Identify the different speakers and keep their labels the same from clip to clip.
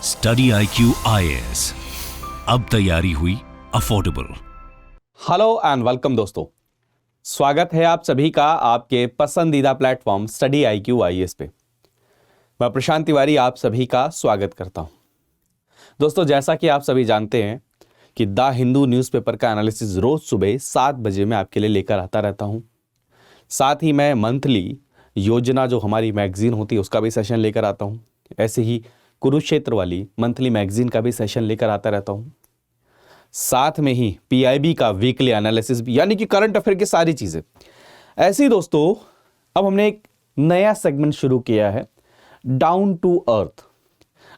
Speaker 1: Study IQ IAS, अब तैयारी हुई अफोर्डेबल।
Speaker 2: हेलो एंड वेलकम दोस्तों, स्वागत है आप सभी का आपके पसंदीदा प्लेटफॉर्म स्टडी IQ IAS पे। मैं प्रशांत तिवारी आप सभी का स्वागत करता हूं। दोस्तों, जैसा कि आप सभी जानते हैं कि द हिंदू न्यूज़पेपर का एनालिसिस रोज सुबह 7 बजे मैं आपके लिए लेकर आता रहता हूं। साथ ही मैं मंथली योजना जो हमारी मैगजीन होती है उसका भी सेशन लेकर आता हूं। ऐसे ही कुरुक्षेत्र वाली मंथली मैगजीन का भी सेशन लेकर आता रहता हूं। साथ में ही PIB का वीकली एनालिसिस भी, यानी कि करंट अफेयर की सारी चीजें। ऐसे ही दोस्तों, अब हमने एक नया सेगमेंट शुरू किया है, डाउन टू अर्थ।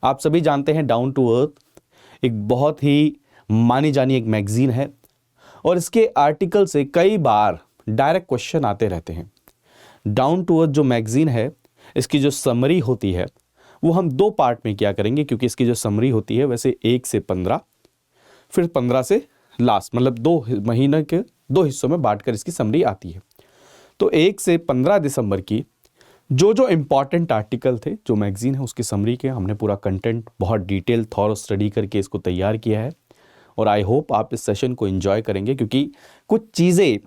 Speaker 2: आप सभी जानते हैं डाउन टू अर्थ एक बहुत ही मानी जानी एक मैगजीन है और इसके आर्टिकल से कई बार डायरेक्ट क्वेश्चन आते रहते हैं। डाउन टू अर्थ जो मैगजीन है, इसकी जो समरी होती है वो हम 2 पार्ट में क्या करेंगे, क्योंकि इसकी जो समरी होती है वैसे 1 से 15, फिर 15 से लास्ट, मतलब 2 महीने के 2 हिस्सों में बांटकर इसकी समरी आती है। तो 1 से 15 दिसंबर की जो इंपॉर्टेंट आर्टिकल थे, जो मैगजीन है उसकी समरी के हमने पूरा कंटेंट बहुत डिटेल थॉरो स्टडी करके इसको तैयार किया है। और आई होप आप इस सेशन को एंजॉय करेंगे, क्योंकि कुछ चीज़ें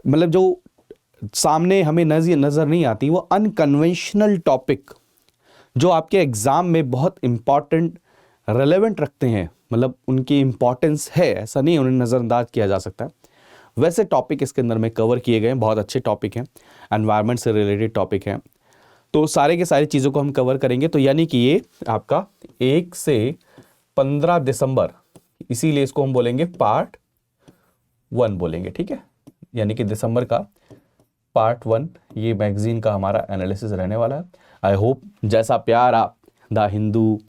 Speaker 2: मतलब जो सामने हमें नज़र नहीं आती, वो अनकन्वेंशनल टॉपिक जो आपके एग्ज़ाम में बहुत इंपॉर्टेंट रेलेवेंट रखते हैं, मतलब उनकी इंपॉर्टेंस है, ऐसा नहीं उन्हें नज़रअंदाज किया जा सकता है। वैसे टॉपिक इसके अंदर में कवर किए गए हैं, बहुत अच्छे टॉपिक हैं, एनवायरनमेंट से रिलेटेड टॉपिक हैं। तो सारे के सारी चीज़ों को हम कवर करेंगे। तो यानी कि ये आपका 1 से 15 दिसंबर, इसीलिए इसको हम बोलेंगे पार्ट 1 बोलेंगे, ठीक है। यानी कि दिसंबर का पार्ट 1 ये मैगजीन का हमारा एनालिसिस रहने वाला है। आई होप जैसा प्यार आप द हिंदू,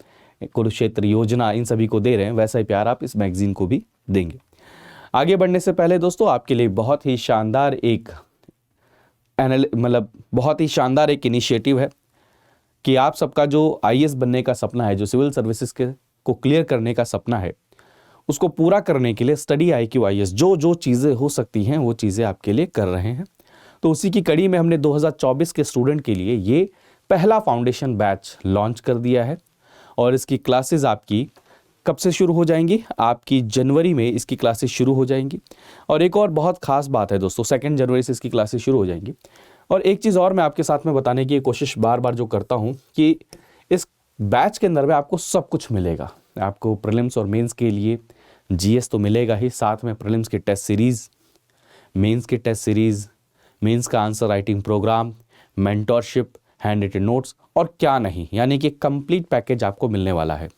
Speaker 2: कुरुक्षेत्र योजना इन सभी को दे रहे हैं, वैसा ही प्यार आप इस मैगजीन को भी देंगे। आगे बढ़ने से पहले दोस्तों, आपके लिए बहुत ही शानदार एक बहुत ही शानदार एक इनिशिएटिव है कि आप सबका जो IAS बनने का सपना है, जो सिविल सर्विसेज को क्लियर करने का सपना है, उसको पूरा करने के लिए स्टडी IQ IAS जो चीज़ें हो सकती हैं वो चीज़ें आपके लिए कर रहे हैं। तो उसी की कड़ी में हमने 2024 के स्टूडेंट के लिए ये पहला फाउंडेशन बैच लॉन्च कर दिया है। और इसकी क्लासेस आपकी कब से शुरू हो जाएंगी? आपकी जनवरी में इसकी क्लासेस शुरू हो जाएंगी। और एक और बहुत खास बात है दोस्तों, 2 जनवरी से इसकी क्लासेस शुरू हो जाएंगी। और एक चीज़ और मैं आपके साथ में बताने की कोशिश बार बार जो करता हूँ कि इस बैच के अंदर में आपको सब कुछ मिलेगा। आपको प्रीलिम्स और मेंस के लिए GS तो मिलेगा ही, साथ में प्रीलिम्स की टेस्ट सीरीज़, मेंस की टेस्ट सीरीज़, मेंस का answer writing programme, mentorship, handwritten notes और क्या नहीं, यानी कि कंप्लीट पैकेज आपको मिलने वाला है।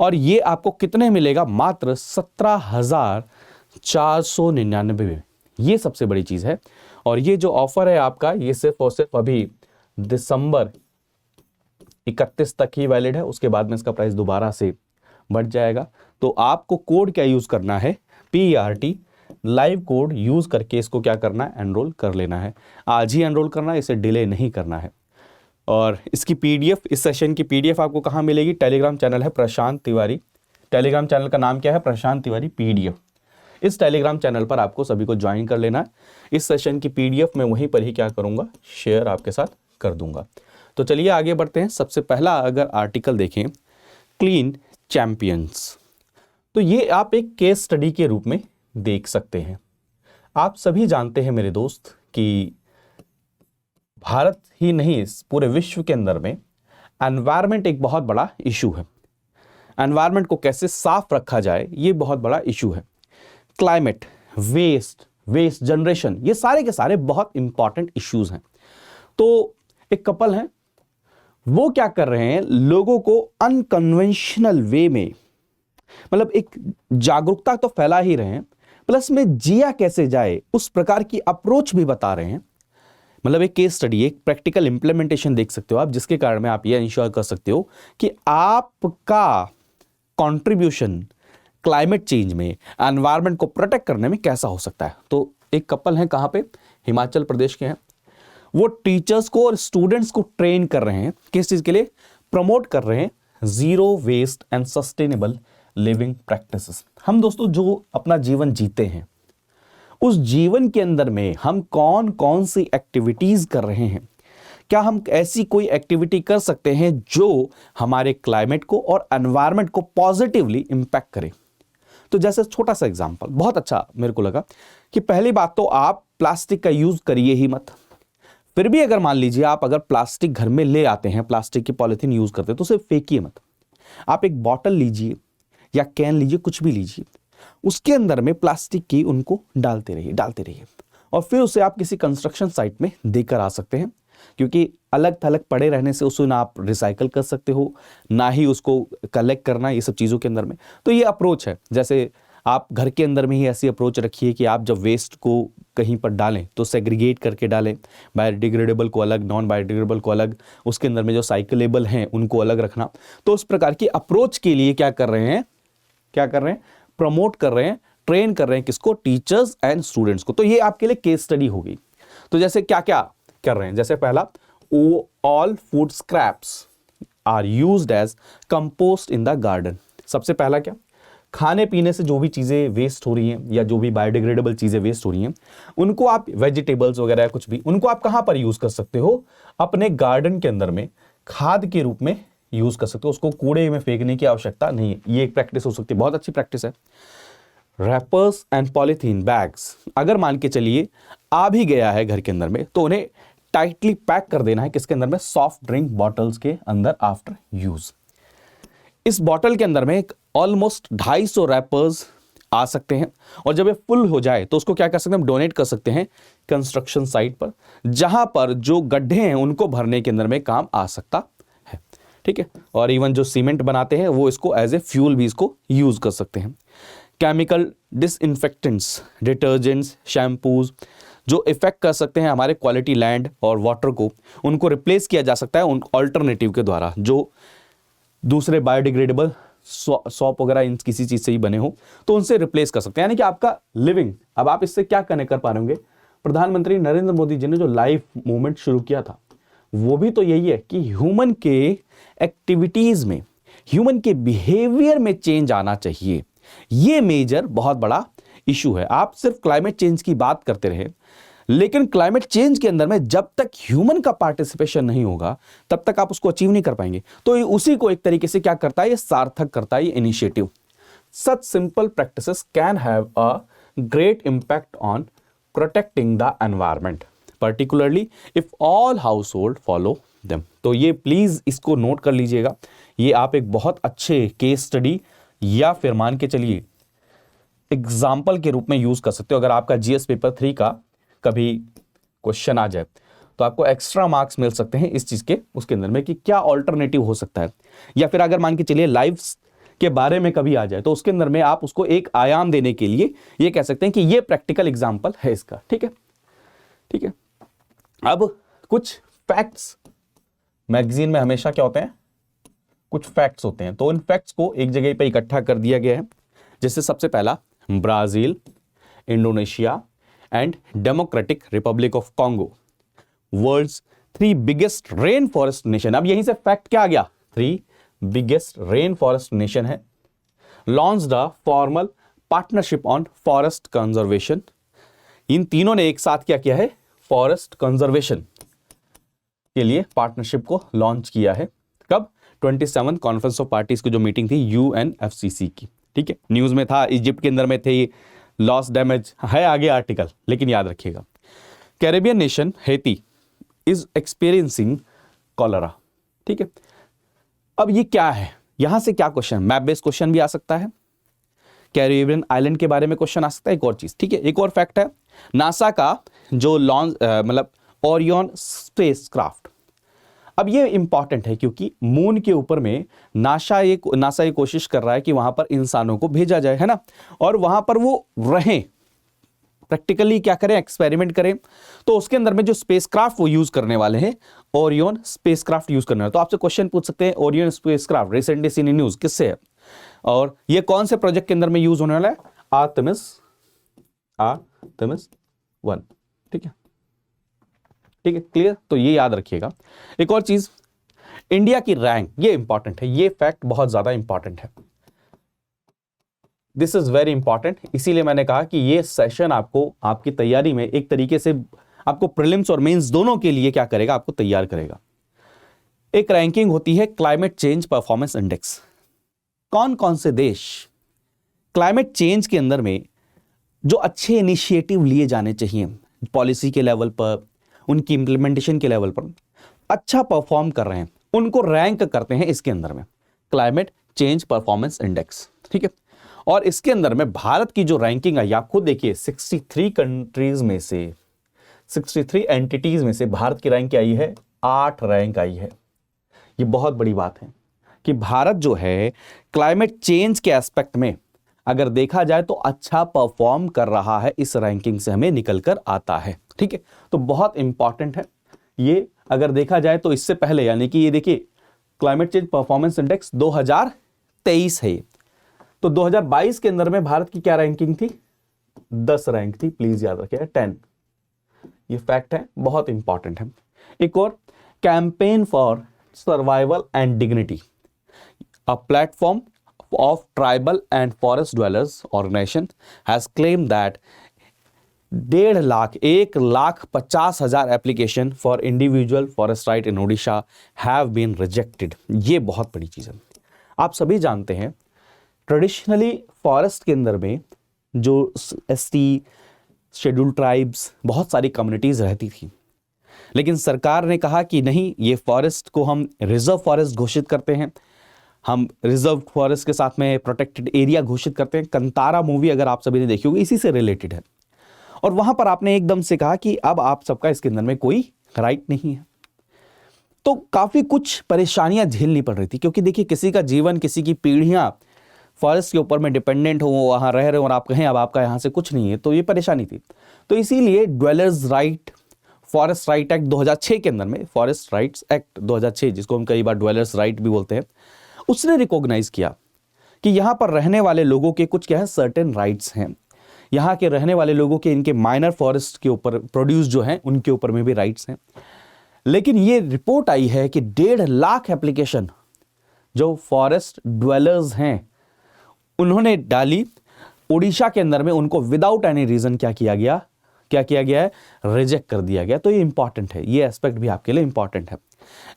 Speaker 2: और ये आपको कितने मिलेगा? मात्र 17,499 में। ये सबसे बड़ी चीज़ है। और ये जो ऑफर है आपका, ये सिर्फ और सिर्फ अभी दिसंबर 31 तक ही वैलिड है। उसके बाद में इसका प्राइस दोबारा से बढ़ जाएगा। तो आपको कोड क्या यूज़ करना है? PERT लाइव कोड यूज़ करके इसको क्या करना है? एनरोल कर लेना है। आज ही एनरोल करना है, इसे डिले नहीं करना है। और इसकी PDF, इस सेशन की PDF आपको कहाँ मिलेगी? टेलीग्राम चैनल है प्रशांत तिवारी। टेलीग्राम चैनल का नाम क्या है? प्रशांत तिवारी PDF। इस टेलीग्राम चैनल पर आपको सभी को ज्वाइन कर लेना है। इस सेशन की PDF मैं वहीं पर ही क्या करूँगा? शेयर आपके साथ कर दूंगा। तो चलिए आगे बढ़ते हैं। सबसे पहला अगर आर्टिकल देखें, क्लीन चैंपियंस, तो ये आप एक केस स्टडी के रूप में देख सकते हैं। आप सभी जानते हैं मेरे दोस्त कि भारत ही नहीं, इस पूरे विश्व के अंदर में एनवायरनमेंट एक बहुत बड़ा इशू है। एनवायरनमेंट को कैसे साफ रखा जाए, ये बहुत बड़ा इशू है। क्लाइमेट, वेस्ट जनरेशन, ये सारे के सारे बहुत इंपॉर्टेंट इश्यूज हैं। तो एक कपल हैं, वो क्या कर रहे हैं? लोगों को अनकन्वेंशनल वे में, मतलब एक जागरूकता तो फैला ही रहे हैं, प्लस में जिया कैसे जाए उस प्रकार की अप्रोच भी बता रहे हैं। मतलब एक केस स्टडी, एक प्रैक्टिकल इंप्लीमेंटेशन देख सकते हो आप, जिसके कारण में आप ये इंश्योर कर सकते हो कि आपका कंट्रीब्यूशन क्लाइमेट चेंज में, एनवायरनमेंट को प्रोटेक्ट करने में कैसा हो सकता है। तो एक कपल है, कहाँ पे? हिमाचल प्रदेश के हैं। वो टीचर्स को और स्टूडेंट्स को ट्रेन कर रहे हैं, किस चीज के लिए? प्रमोट कर रहे हैं zero waste and sustainable living practices. हम दोस्तों जो अपना जीवन जीते हैं, उस जीवन के अंदर में हम कौन कौन सी एक्टिविटीज कर रहे हैं, क्या हम ऐसी कोई एक्टिविटी कर सकते हैं जो हमारे क्लाइमेट को और एनवायरनमेंट को पॉजिटिवली इंपैक्ट करे। तो जैसे छोटा सा एग्जांपल बहुत अच्छा मेरे को लगा कि पहली बात तो आप प्लास्टिक का यूज करिए ही मत। फिर भी अगर मान लीजिए आप अगर प्लास्टिक घर में ले आते हैं, प्लास्टिक की पॉलिथीन यूज करते हैं, तो उसे फेंकिए मत। आप एक बॉटल लीजिए या कैन लीजिए, कुछ भी लीजिए, उसके अंदर में प्लास्टिक की उनको डालते रहिए और फिर उसे आप किसी कंस्ट्रक्शन साइट में देकर आ सकते हैं, क्योंकि अलग थलग पड़े रहने से उसे ना आप रिसाइकल कर सकते हो, ना ही उसको कलेक्ट करना, ये सब चीज़ों के अंदर में। तो ये अप्रोच है। जैसे आप घर के अंदर में ही ऐसी अप्रोच रखिए कि आप जब वेस्ट को कहीं पर डालें तो सेग्रीगेट करके डालें, बायोडिग्रेडेबल को अलग, नॉन बायोडिग्रेडेबल को अलग, उसके अंदर में जो साइकिलेबल हैं उनको अलग रखना। तो उस प्रकार की अप्रोच के लिए क्या कर रहे हैं, प्रमोट कर रहे हैं, ट्रेन कर रहे हैं किसको, टीचर्स एंड स्टूडेंट्स को। तो ये आपके लिए केस स्टडी होगी। तो जैसे क्या क्या कर रहे हैं, जैसे पहला, all food scraps are used as compost in the garden. सबसे पहला क्या, खाने पीने से जो भी चीज़ें वेस्ट हो रही हैं या जो भी बायोडिग्रेडेबल चीज़ें वेस्ट हो रही हैं, उनको आप, वेजिटेबल्स वगैरह कुछ भी, उनको आप कहाँ पर यूज़ कर सकते हो, अपने गार्डन के अंदर में खाद के रूप में यूज़ कर सकते हो। उसको कूड़े में फेंकने की आवश्यकता नहीं है। ये एक प्रैक्टिस हो सकती है, बहुत अच्छी प्रैक्टिस है। रैपर्स एंड पॉलीथीन बैग्स, अगर मान के चलिए आ भी गया है घर के अंदर में, तो उन्हें टाइटली पैक कर देना है किसके अंदर में, सॉफ्ट ड्रिंक बॉटल्स के अंदर आफ्टर यूज। इस बॉटल के अंदर में ऑलमोस्ट 250 रैपर्स आ सकते हैं, और जब ये फुल हो जाए तो उसको क्या कर सकते हैं, हम डोनेट कर सकते हैं कंस्ट्रक्शन साइट पर, जहां पर जो गड्ढे हैं उनको भरने के अंदर में काम आ सकता है। ठीक है, और इवन जो सीमेंट बनाते हैं वो इसको एज ए फ्यूल भी इसको यूज कर सकते हैं। केमिकल डिसइंफेक्टेंट्स, डिटर्जेंट्स, शैम्पूज जो इफेक्ट कर सकते हैं हमारे क्वालिटी लैंड और वाटर को, उनको रिप्लेस किया जा सकता है उन ऑल्टरनेटिव के द्वारा, जो दूसरे बायोडिग्रेडेबल सॉप वगैरह इन किसी चीज से ही बने हो, तो उनसे रिप्लेस कर सकते हैं। यानी कि आपका लिविंग, अब आप इससे क्या कनेक्ट कर पा रहे होंगे, प्रधानमंत्री नरेंद्र मोदी जी ने जो लाइफ मूवमेंट शुरू किया था, वो भी तो यही है कि ह्यूमन के एक्टिविटीज में, ह्यूमन के बिहेवियर में चेंज आना चाहिए। ये मेजर बहुत बड़ा इशू है। आप सिर्फ क्लाइमेट चेंज की बात करते रहे, लेकिन क्लाइमेट चेंज के अंदर में जब तक ह्यूमन का पार्टिसिपेशन नहीं होगा तब तक आप उसको अचीव नहीं कर पाएंगे। तो उसी को एक तरीके से क्या करता है, ये सार्थक करता है ये initiative. Such simple practices can have a great impact on protecting the environment, particularly if all house hold follow them. तो ये प्लीज इसको नोट कर लीजिएगा। ये आप एक बहुत अच्छे केस स्टडी या फिर मान के चलिए एग्जाम्पल के रूप में यूज कर सकते हो। अगर आपका जीएस पेपर 3 का कभी क्वेश्चन आ जाए तो आपको एक्स्ट्रा मार्क्स मिल सकते हैं इस चीज के, उसके अंदर में कि क्या ऑल्टरनेटिव हो सकता है। या फिर अगर मान के चलिए लाइफ्स के बारे में कभी आ जाए तो उसके अंदर में आप उसको एक आयाम देने के लिए ये कह सकते हैं कि ये प्रैक्टिकल एग्जाम्पल है इसका। ठीक है, ठीक है। अब कुछ फैक्ट्स, मैगजीन में हमेशा क्या होते हैं, कुछ फैक्ट्स होते हैं, तो इन फैक्ट्स को एक जगह पे इकट्ठा कर दिया गया है। जैसे सबसे पहला, Brazil, Indonesia and Democratic Republic of Congo world's 3 biggest rain forest nation. अब यहीं से फैक्ट क्या आ गया, 3 बिगेस्ट रेन फॉरेस्ट नेशन है। Launch the formal partnership on forest conservation. इन तीनों ने एक साथ क्या किया है, फॉरेस्ट कंजर्वेशन के लिए पार्टनरशिप को लॉन्च किया है। कब, 27 कॉन्फ्रेंस ऑफ पार्टीज की जो मीटिंग थी UNFCCC की। ठीक है, न्यूज में था, इजिप्ट के अंदर में थे, लॉस डैमेज है आगे आर्टिकल, लेकिन याद रखिएगा। Caribbean nation Haiti is experiencing cholera. ठीक है, अब ये क्या है, यहां से क्या क्वेश्चन, मैप बेस्ड क्वेश्चन भी आ सकता है, कैरेबियन आइलैंड के बारे में क्वेश्चन आ सकता है। एक और चीज, ठीक है, एक और फैक्ट है, नासा का जो लॉन्च मतलब ओरियन स्पेसक्राफ्ट। अब ये इंपॉर्टेंट है क्योंकि मून के ऊपर में नासा ये कोशिश कर रहा है कि वहां पर इंसानों को भेजा जाए, है ना, और वहां पर वो रहें, प्रैक्टिकली क्या करें, एक्सपेरिमेंट करें। तो उसके अंदर में जो स्पेसक्राफ्ट वो यूज करने वाले हैं, ओरियन स्पेसक्राफ्ट यूज करने वाले। तो आपसे क्वेश्चन पूछ सकते हैं, Orion spacecraft recently seen in news किससे है, और ये कौन से प्रोजेक्ट के अंदर में यूज होने वाला है, आर्टेमिस 1। ठीक है, ठीक है, क्लियर। तो ये याद रखिएगा। एक और चीज, इंडिया की रैंक, ये इंपॉर्टेंट है, ये फैक्ट बहुत ज्यादा इंपॉर्टेंट है, दिस इज वेरी इंपॉर्टेंट। इसीलिए मैंने कहा कि ये सेशन आपको आपकी तैयारी में एक तरीके से आपको प्रीलिम्स और मेंस दोनों के लिए क्या करेगा, आपको तैयार करेगा। एक रैंकिंग होती है क्लाइमेट चेंज परफॉर्मेंस इंडेक्स। कौन कौन से देश क्लाइमेट चेंज के अंदर में जो अच्छे इनिशिएटिव लिए जाने चाहिए पॉलिसी के लेवल पर, उनकी इंप्लीमेंटेशन के लेवल पर अच्छा परफॉर्म कर रहे हैं, उनको रैंक करते हैं इसके अंदर में क्लाइमेट चेंज परफॉर्मेंस इंडेक्स। ठीक है, और इसके अंदर में भारत की जो रैंकिंग आई आप खुद देखिए, 63 कंट्रीज में से, 63 एंटिटीज में से भारत की रैंक आई है 8 रैंक आई है। ये बहुत बड़ी बात है कि भारत जो है क्लाइमेट चेंज के एस्पेक्ट में अगर देखा जाए तो अच्छा परफॉर्म कर रहा है, इस रैंकिंग से हमें निकल कर आता है। ठीक है, तो बहुत इंपॉर्टेंट है ये। अगर देखा जाए तो इससे पहले यानी कि ये देखिए क्लाइमेट चेंज परफॉर्मेंस इंडेक्स 2023 है, तो 2022 के अंदर में भारत की क्या रैंकिंग थी, 10 रैंक थी, प्लीज याद रखिए 10। ये फैक्ट है, बहुत इंपॉर्टेंट है। एक और, campaign for survival and dignity, a platform of tribal and forest dwellers organization has claimed that 1,50,000 application for individual forest right in Odisha have been rejected। ये बहुत बड़ी चीज़ है। आप सभी जानते हैं ट्रेडिशनली फॉरेस्ट के अंदर में जो एसटी, शेड्यूल ट्राइब्स, बहुत सारी कम्युनिटीज रहती थी, लेकिन सरकार ने कहा कि नहीं, ये फॉरेस्ट को हम रिजर्व फॉरेस्ट घोषित करते हैं, हम रिजर्व फॉरेस्ट के साथ में प्रोटेक्टेड एरिया घोषित करते हैं। कंतारा मूवी अगर आप सभी ने देखी होगी, इसी से रिलेटेड है। और वहां पर आपने एकदम से कहा कि अब आप सबका इसके अंदर में कोई राइट नहीं है, तो काफी कुछ परेशानियां झेलनी पड़ रही थी, क्योंकि देखिए किसी का जीवन, किसी की पीढ़ियां फॉरेस्ट के ऊपर में डिपेंडेंट हो, वहां रह रहे हो और आप कहें अब आपका यहां से कुछ नहीं है, तो ये परेशानी थी। तो इसीलिए dwellers right, forest right act 2006 के अंदर में, फॉरेस्ट राइट्स एक्ट 2006 जिसको हम कई बार ड्वेलर्स राइट भी बोलते हैं, उसने रिकॉग्नाइज किया कि यहां पर रहने वाले लोगों के कुछ क्या है, सर्टेन राइट्स हैं। यहां के रहने वाले लोगों के, इनके माइनर फॉरेस्ट के ऊपर प्रोड्यूस जो हैं उनके ऊपर में भी राइट्स हैं। लेकिन ये रिपोर्ट आई है कि 1.5 लाख एप्लीकेशन जो फॉरेस्ट ड्वेलर्स हैं उन्होंने डाली उड़ीसा के अंदर में, उनको विदाउट एनी रीजन क्या किया गया है, रिजेक्ट कर दिया गया। तो ये इंपॉर्टेंट है, ये एस्पेक्ट भी आपके लिए इंपॉर्टेंट है।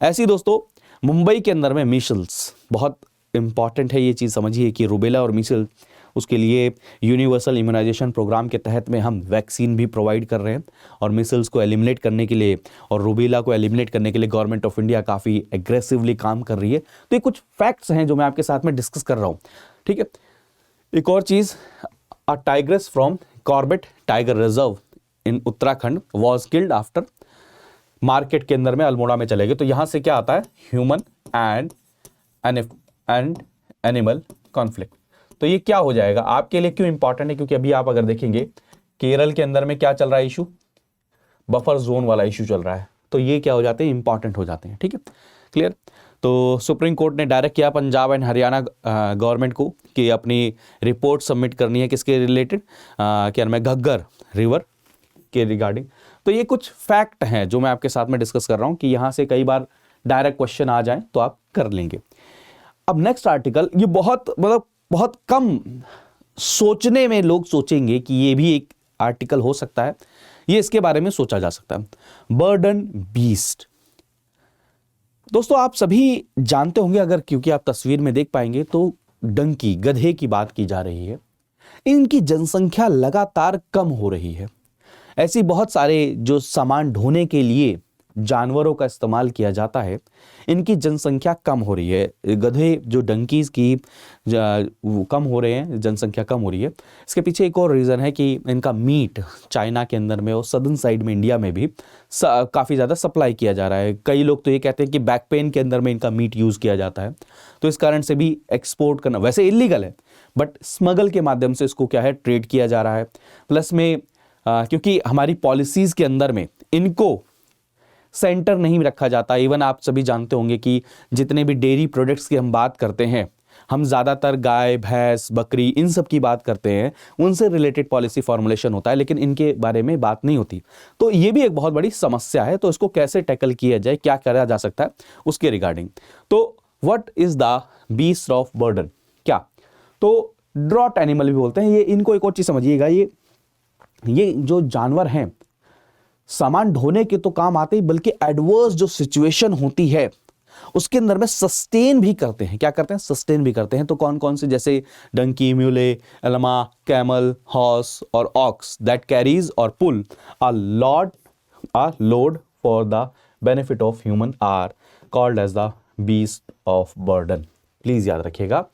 Speaker 2: ऐसी दोस्तों मुंबई के अंदर में मीसल्स बहुत इंपॉर्टेंट है, ये चीज़ समझिए कि रूबेला और मीसल्स, उसके लिए यूनिवर्सल इम्यूनाइजेशन प्रोग्राम के तहत में हम वैक्सीन भी प्रोवाइड कर रहे हैं, और मीसल्स को एलिमिनेट करने के लिए और रूबेला को एलिमिनेट करने के लिए गवर्नमेंट ऑफ इंडिया काफ़ी एग्रेसिवली काम कर रही है। तो ये कुछ फैक्ट्स हैं जो मैं आपके साथ में डिस्कस कर रहा हूँ। ठीक है, एक और चीज़, a tigress from Corbett tiger reserve in Uttarakhand was killed after, market के अंदर में अल्मोड़ा में चले गए। तो यहां से क्या आता है, ह्यूमन एंड एनिमल कॉन्फ्लिक्ट। तो ये क्या हो जाएगा आपके लिए, क्यों इंपॉर्टेंट है, क्योंकि अभी आप अगर देखेंगे केरल के अंदर में क्या चल रहा है इशू, बफर जोन वाला इशू चल रहा है। तो ये क्या हो जाते हैं, इंपॉर्टेंट हो जाते हैं। ठीक है, क्लियर। तो सुप्रीम कोर्ट ने डायरेक्ट किया पंजाब एंड हरियाणा गवर्नमेंट को कि अपनी रिपोर्ट सबमिट करनी है किसके रिलेटेड, क्या नाम है, घग्गर रिवर के रिगार्डिंग। तो ये कुछ फैक्ट हैं जो मैं आपके साथ में डिस्कस कर रहा हूं कि यहां से कई बार डायरेक्ट क्वेश्चन आ जाएं तो आप कर लेंगे। अब नेक्स्ट आर्टिकल, ये बहुत कम सोचने में लोग सोचेंगे कि ये भी एक आर्टिकल हो सकता है, ये इसके बारे में सोचा जा सकता है। बर्डन बीस्ट, दोस्तों आप सभी जानते होंगे, अगर क्योंकि आप तस्वीर में देख पाएंगे तो डंकी, गधे की बात की जा रही है। इनकी जनसंख्या लगातार कम हो रही है। ऐसी बहुत सारे जो सामान ढोने के लिए जानवरों का इस्तेमाल किया जाता है, इनकी जनसंख्या कम हो रही है। गधे जो डंकीज की कम हो रहे हैं, जनसंख्या कम हो रही है। इसके पीछे एक और रीज़न है कि इनका मीट चाइना के अंदर में और सदर्न साइड में इंडिया में भी काफ़ी ज़्यादा सप्लाई किया जा रहा है। कई लोग तो ये कहते हैं कि बैक पेन के अंदर में इनका मीट यूज़ किया जाता है, तो इस कारण से भी एक्सपोर्ट करना वैसे इलीगल है, बट स्मगल के माध्यम से इसको क्या है, ट्रेड किया जा रहा है। प्लस में क्योंकि हमारी पॉलिसीज़ के अंदर में इनको सेंटर नहीं रखा जाता। इवन आप सभी जानते होंगे कि जितने भी डेयरी प्रोडक्ट्स की हम बात करते हैं, हम ज़्यादातर गाय, भैंस, बकरी, इन सब की बात करते हैं, उनसे रिलेटेड पॉलिसी फॉर्मुलेशन होता है, लेकिन इनके बारे में बात नहीं होती। तो ये भी एक बहुत बड़ी समस्या है। तो इसको कैसे टैकल किया जाए, क्या करा जा सकता है, उसके रिगार्डिंग। तो what is the beast of burden, क्या, तो ड्रॉट एनिमल भी बोलते हैं ये। इनको एक और चीज़ समझिएगा, ये जो जानवर हैं सामान ढोने के तो काम आते ही, बल्कि एडवर्स जो सिचुएशन होती है उसके अंदर में सस्टेन भी करते हैं। क्या करते हैं? सस्टेन भी करते हैं। तो कौन कौन से? जैसे donkey, mule, llama, camel, horse और ऑक्स दैट कैरीज और pull a load for the benefit of human are called as the beast of burden. Please याद रखिएगा,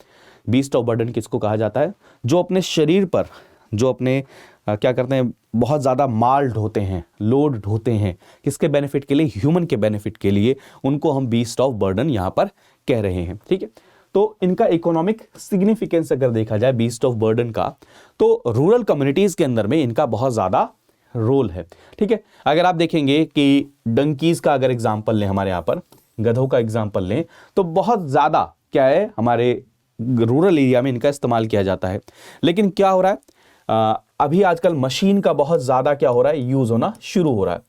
Speaker 2: बीस्ट ऑफ बर्डन किसको कहा जाता है? जो अपने शरीर पर, जो अपने क्या करते हैं, बहुत ज़्यादा माल ढोते हैं, लोड ढोते हैं। किसके बेनिफिट के लिए? ह्यूमन के बेनिफिट के लिए। उनको हम बीस्ट ऑफ बर्डन यहाँ पर कह रहे हैं। ठीक है, तो इनका इकोनॉमिक सिग्निफिकेंस अगर देखा जाए बीस्ट ऑफ बर्डन का, तो रूरल कम्युनिटीज़ के अंदर में इनका बहुत ज़्यादा रोल है। ठीक है, अगर आप देखेंगे कि डंकीज़ का अगर एग्जाम्पल लें, हमारे यहाँ पर गधों का एग्जाम्पल लें, तो बहुत ज़्यादा क्या है, हमारे रूरल एरिया में इनका इस्तेमाल किया जाता है। लेकिन क्या हो रहा है, अभी आजकल मशीन का बहुत ज़्यादा क्या हो रहा है, यूज़ होना शुरू हो रहा है।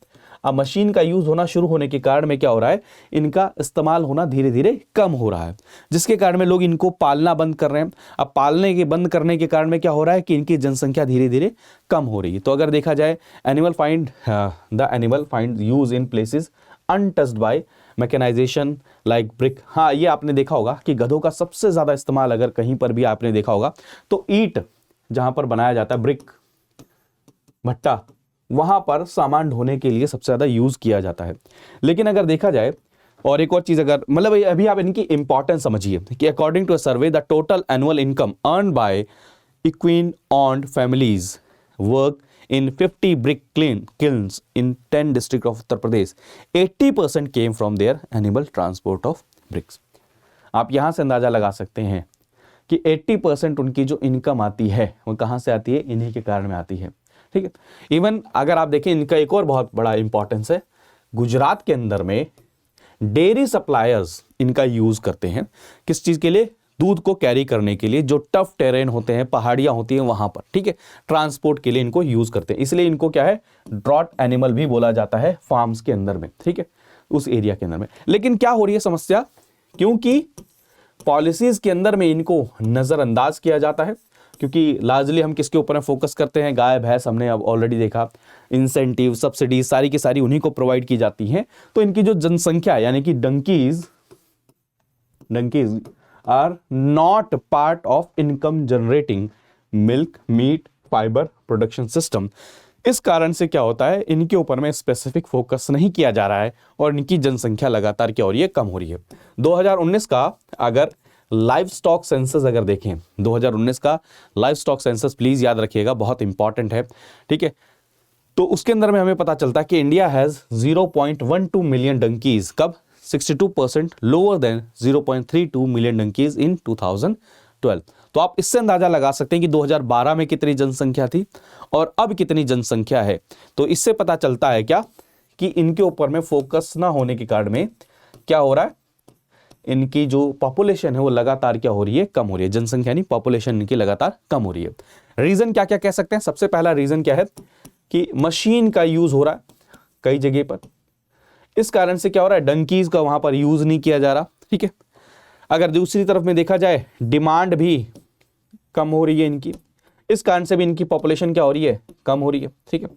Speaker 2: अब मशीन का यूज़ होना शुरू होने के कारण में क्या हो रहा है, इनका इस्तेमाल होना धीरे धीरे कम हो रहा है, जिसके कारण में लोग इनको पालना बंद कर रहे हैं। अब पालने के बंद करने के कारण में क्या हो रहा है कि इनकी जनसंख्या धीरे धीरे कम हो रही है। तो अगर देखा जाए, the animal find use in places untouched by mechanisation like brick. हाँ, ये आपने देखा होगा कि गधों का सबसे ज़्यादा इस्तेमाल अगर कहीं पर भी आपने देखा होगा तो ईंट जहां पर बनाया जाता है, ब्रिक, भट्टा, वहां पर सामान ढोने के लिए सबसे ज्यादा यूज किया जाता है। लेकिन अगर देखा जाए, और एक और चीज अगर, मतलब अभी आप इनकी इंपॉर्टेंस समझिए कि according to a survey the total annual income earn by equine owned families work in 50 brick kilns in 10 district of Uttar Pradesh, 80% came from their animal transport of bricks। आप यहां से अंदाजा लगा सकते हैं कि 80% उनकी जो इनकम आती है वो कहां से आती है, इन्हीं के कारण में आती है। ठीक है, इवन अगर आप देखें, इनका एक और बहुत बड़ा इंपॉर्टेंस है, गुजरात के अंदर में डेयरी सप्लायर्स इनका यूज करते हैं। किस चीज के लिए? दूध को कैरी करने के लिए, जो टफ टेरेन होते हैं, पहाड़ियां होती हैं वहां पर। ठीक है, ट्रांसपोर्ट के लिए इनको यूज करते हैं, इसलिए इनको क्या है, ड्रॉट एनिमल भी बोला जाता है फार्म्स के अंदर में। ठीक है, उस एरिया के अंदर में। लेकिन क्या हो रही है समस्या, क्योंकि पॉलिसीज के अंदर में इनको नजरअंदाज किया जाता है, क्योंकि लार्जली हम किसके ऊपर फोकस करते हैं, गाय भैंस, हमने अब ऑलरेडी देखा, इंसेंटिव, सब्सिडीज सारी की सारी उन्हीं को प्रोवाइड की जाती हैं। तो इनकी जो जनसंख्या यानी कि donkeys are not part of income generating milk, meat, fibre production system. इस कारण से क्या होता है, इनके ऊपर में स्पेसिफिक फोकस नहीं किया जा रहा है और इनकी जनसंख्या लगातार क्या हो रही है, कम हो रही है। 2019 का अगर लाइव स्टॉक सेंसस अगर देखें, 2019 का लाइव स्टॉक सेंसस प्लीज याद रखिएगा, बहुत इंपॉर्टेंट है। ठीक है, तो उसके अंदर में हमें पता चलता है कि इंडिया हैज 0.12 मिलियन डंकीज, कब, 62% लोअर देन 0.32 मिलियन डंकीज इन 2012। तो आप इससे अंदाजा लगा सकते हैं कि 2012 में कितनी जनसंख्या थी और अब कितनी जनसंख्या है। तो इससे पता चलता है क्या कि इनके ऊपर में फोकस ना होने के कारण में क्या हो रहा है, इनकी जो पॉपुलेशन है वो लगातार क्या हो रही है, कम हो रही है। जनसंख्या नहीं, पॉपुलेशन इनकी लगातार कम हो रही है। रीजन क्या क्या कह सकते हैं? सबसे पहला रीजन क्या है कि मशीन का यूज हो रहा है कई जगह पर, इस कारण से क्या हो रहा है, डंकीज का वहां पर यूज नहीं किया जा रहा। ठीक है, अगर दूसरी तरफ में देखा जाए, डिमांड भी कम हो रही है इनकी, इस कारण से भी इनकी पॉपुलेशन क्या हो रही है, कम हो रही है। ठीक है,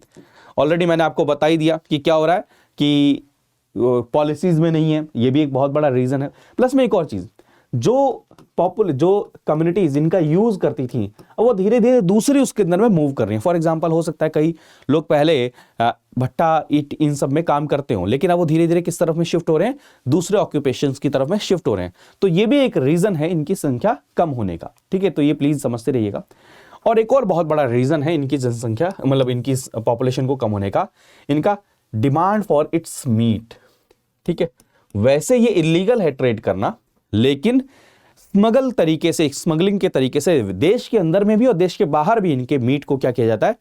Speaker 2: ऑलरेडी मैंने आपको बता ही दिया कि क्या हो रहा है कि पॉलिसीज में नहीं है, ये भी एक बहुत बड़ा रीजन है। प्लस में एक और चीज, जो कम्युनिटीज इनका यूज करती थी, अब वो धीरे धीरे दूसरी उसके अंदर में मूव कर रही हैं। फॉर एग्जांपल हो सकता है कई लोग पहले भट्टा, ईंट, इन सब में काम करते हो, लेकिन अब वो धीरे धीरे किस तरफ में शिफ्ट हो रहे हैं, दूसरे ऑक्यूपेशंस की तरफ में शिफ्ट हो रहे हैं। तो ये भी एक रीजन है इनकी संख्या कम होने का। ठीक है, तो ये प्लीज समझते रहिएगा। और एक और बहुत बड़ा रीजन है इनकी जनसंख्या, मतलब इनकी पॉपुलेशन को कम होने का, इनका डिमांड फॉर इट्स मीट। ठीक है, वैसे ये इलीगल है ट्रेड करना, लेकिन स्मगलिंग के तरीके से देश के अंदर में भी और देश के बाहर भी इनके मीट को क्या किया जाता है,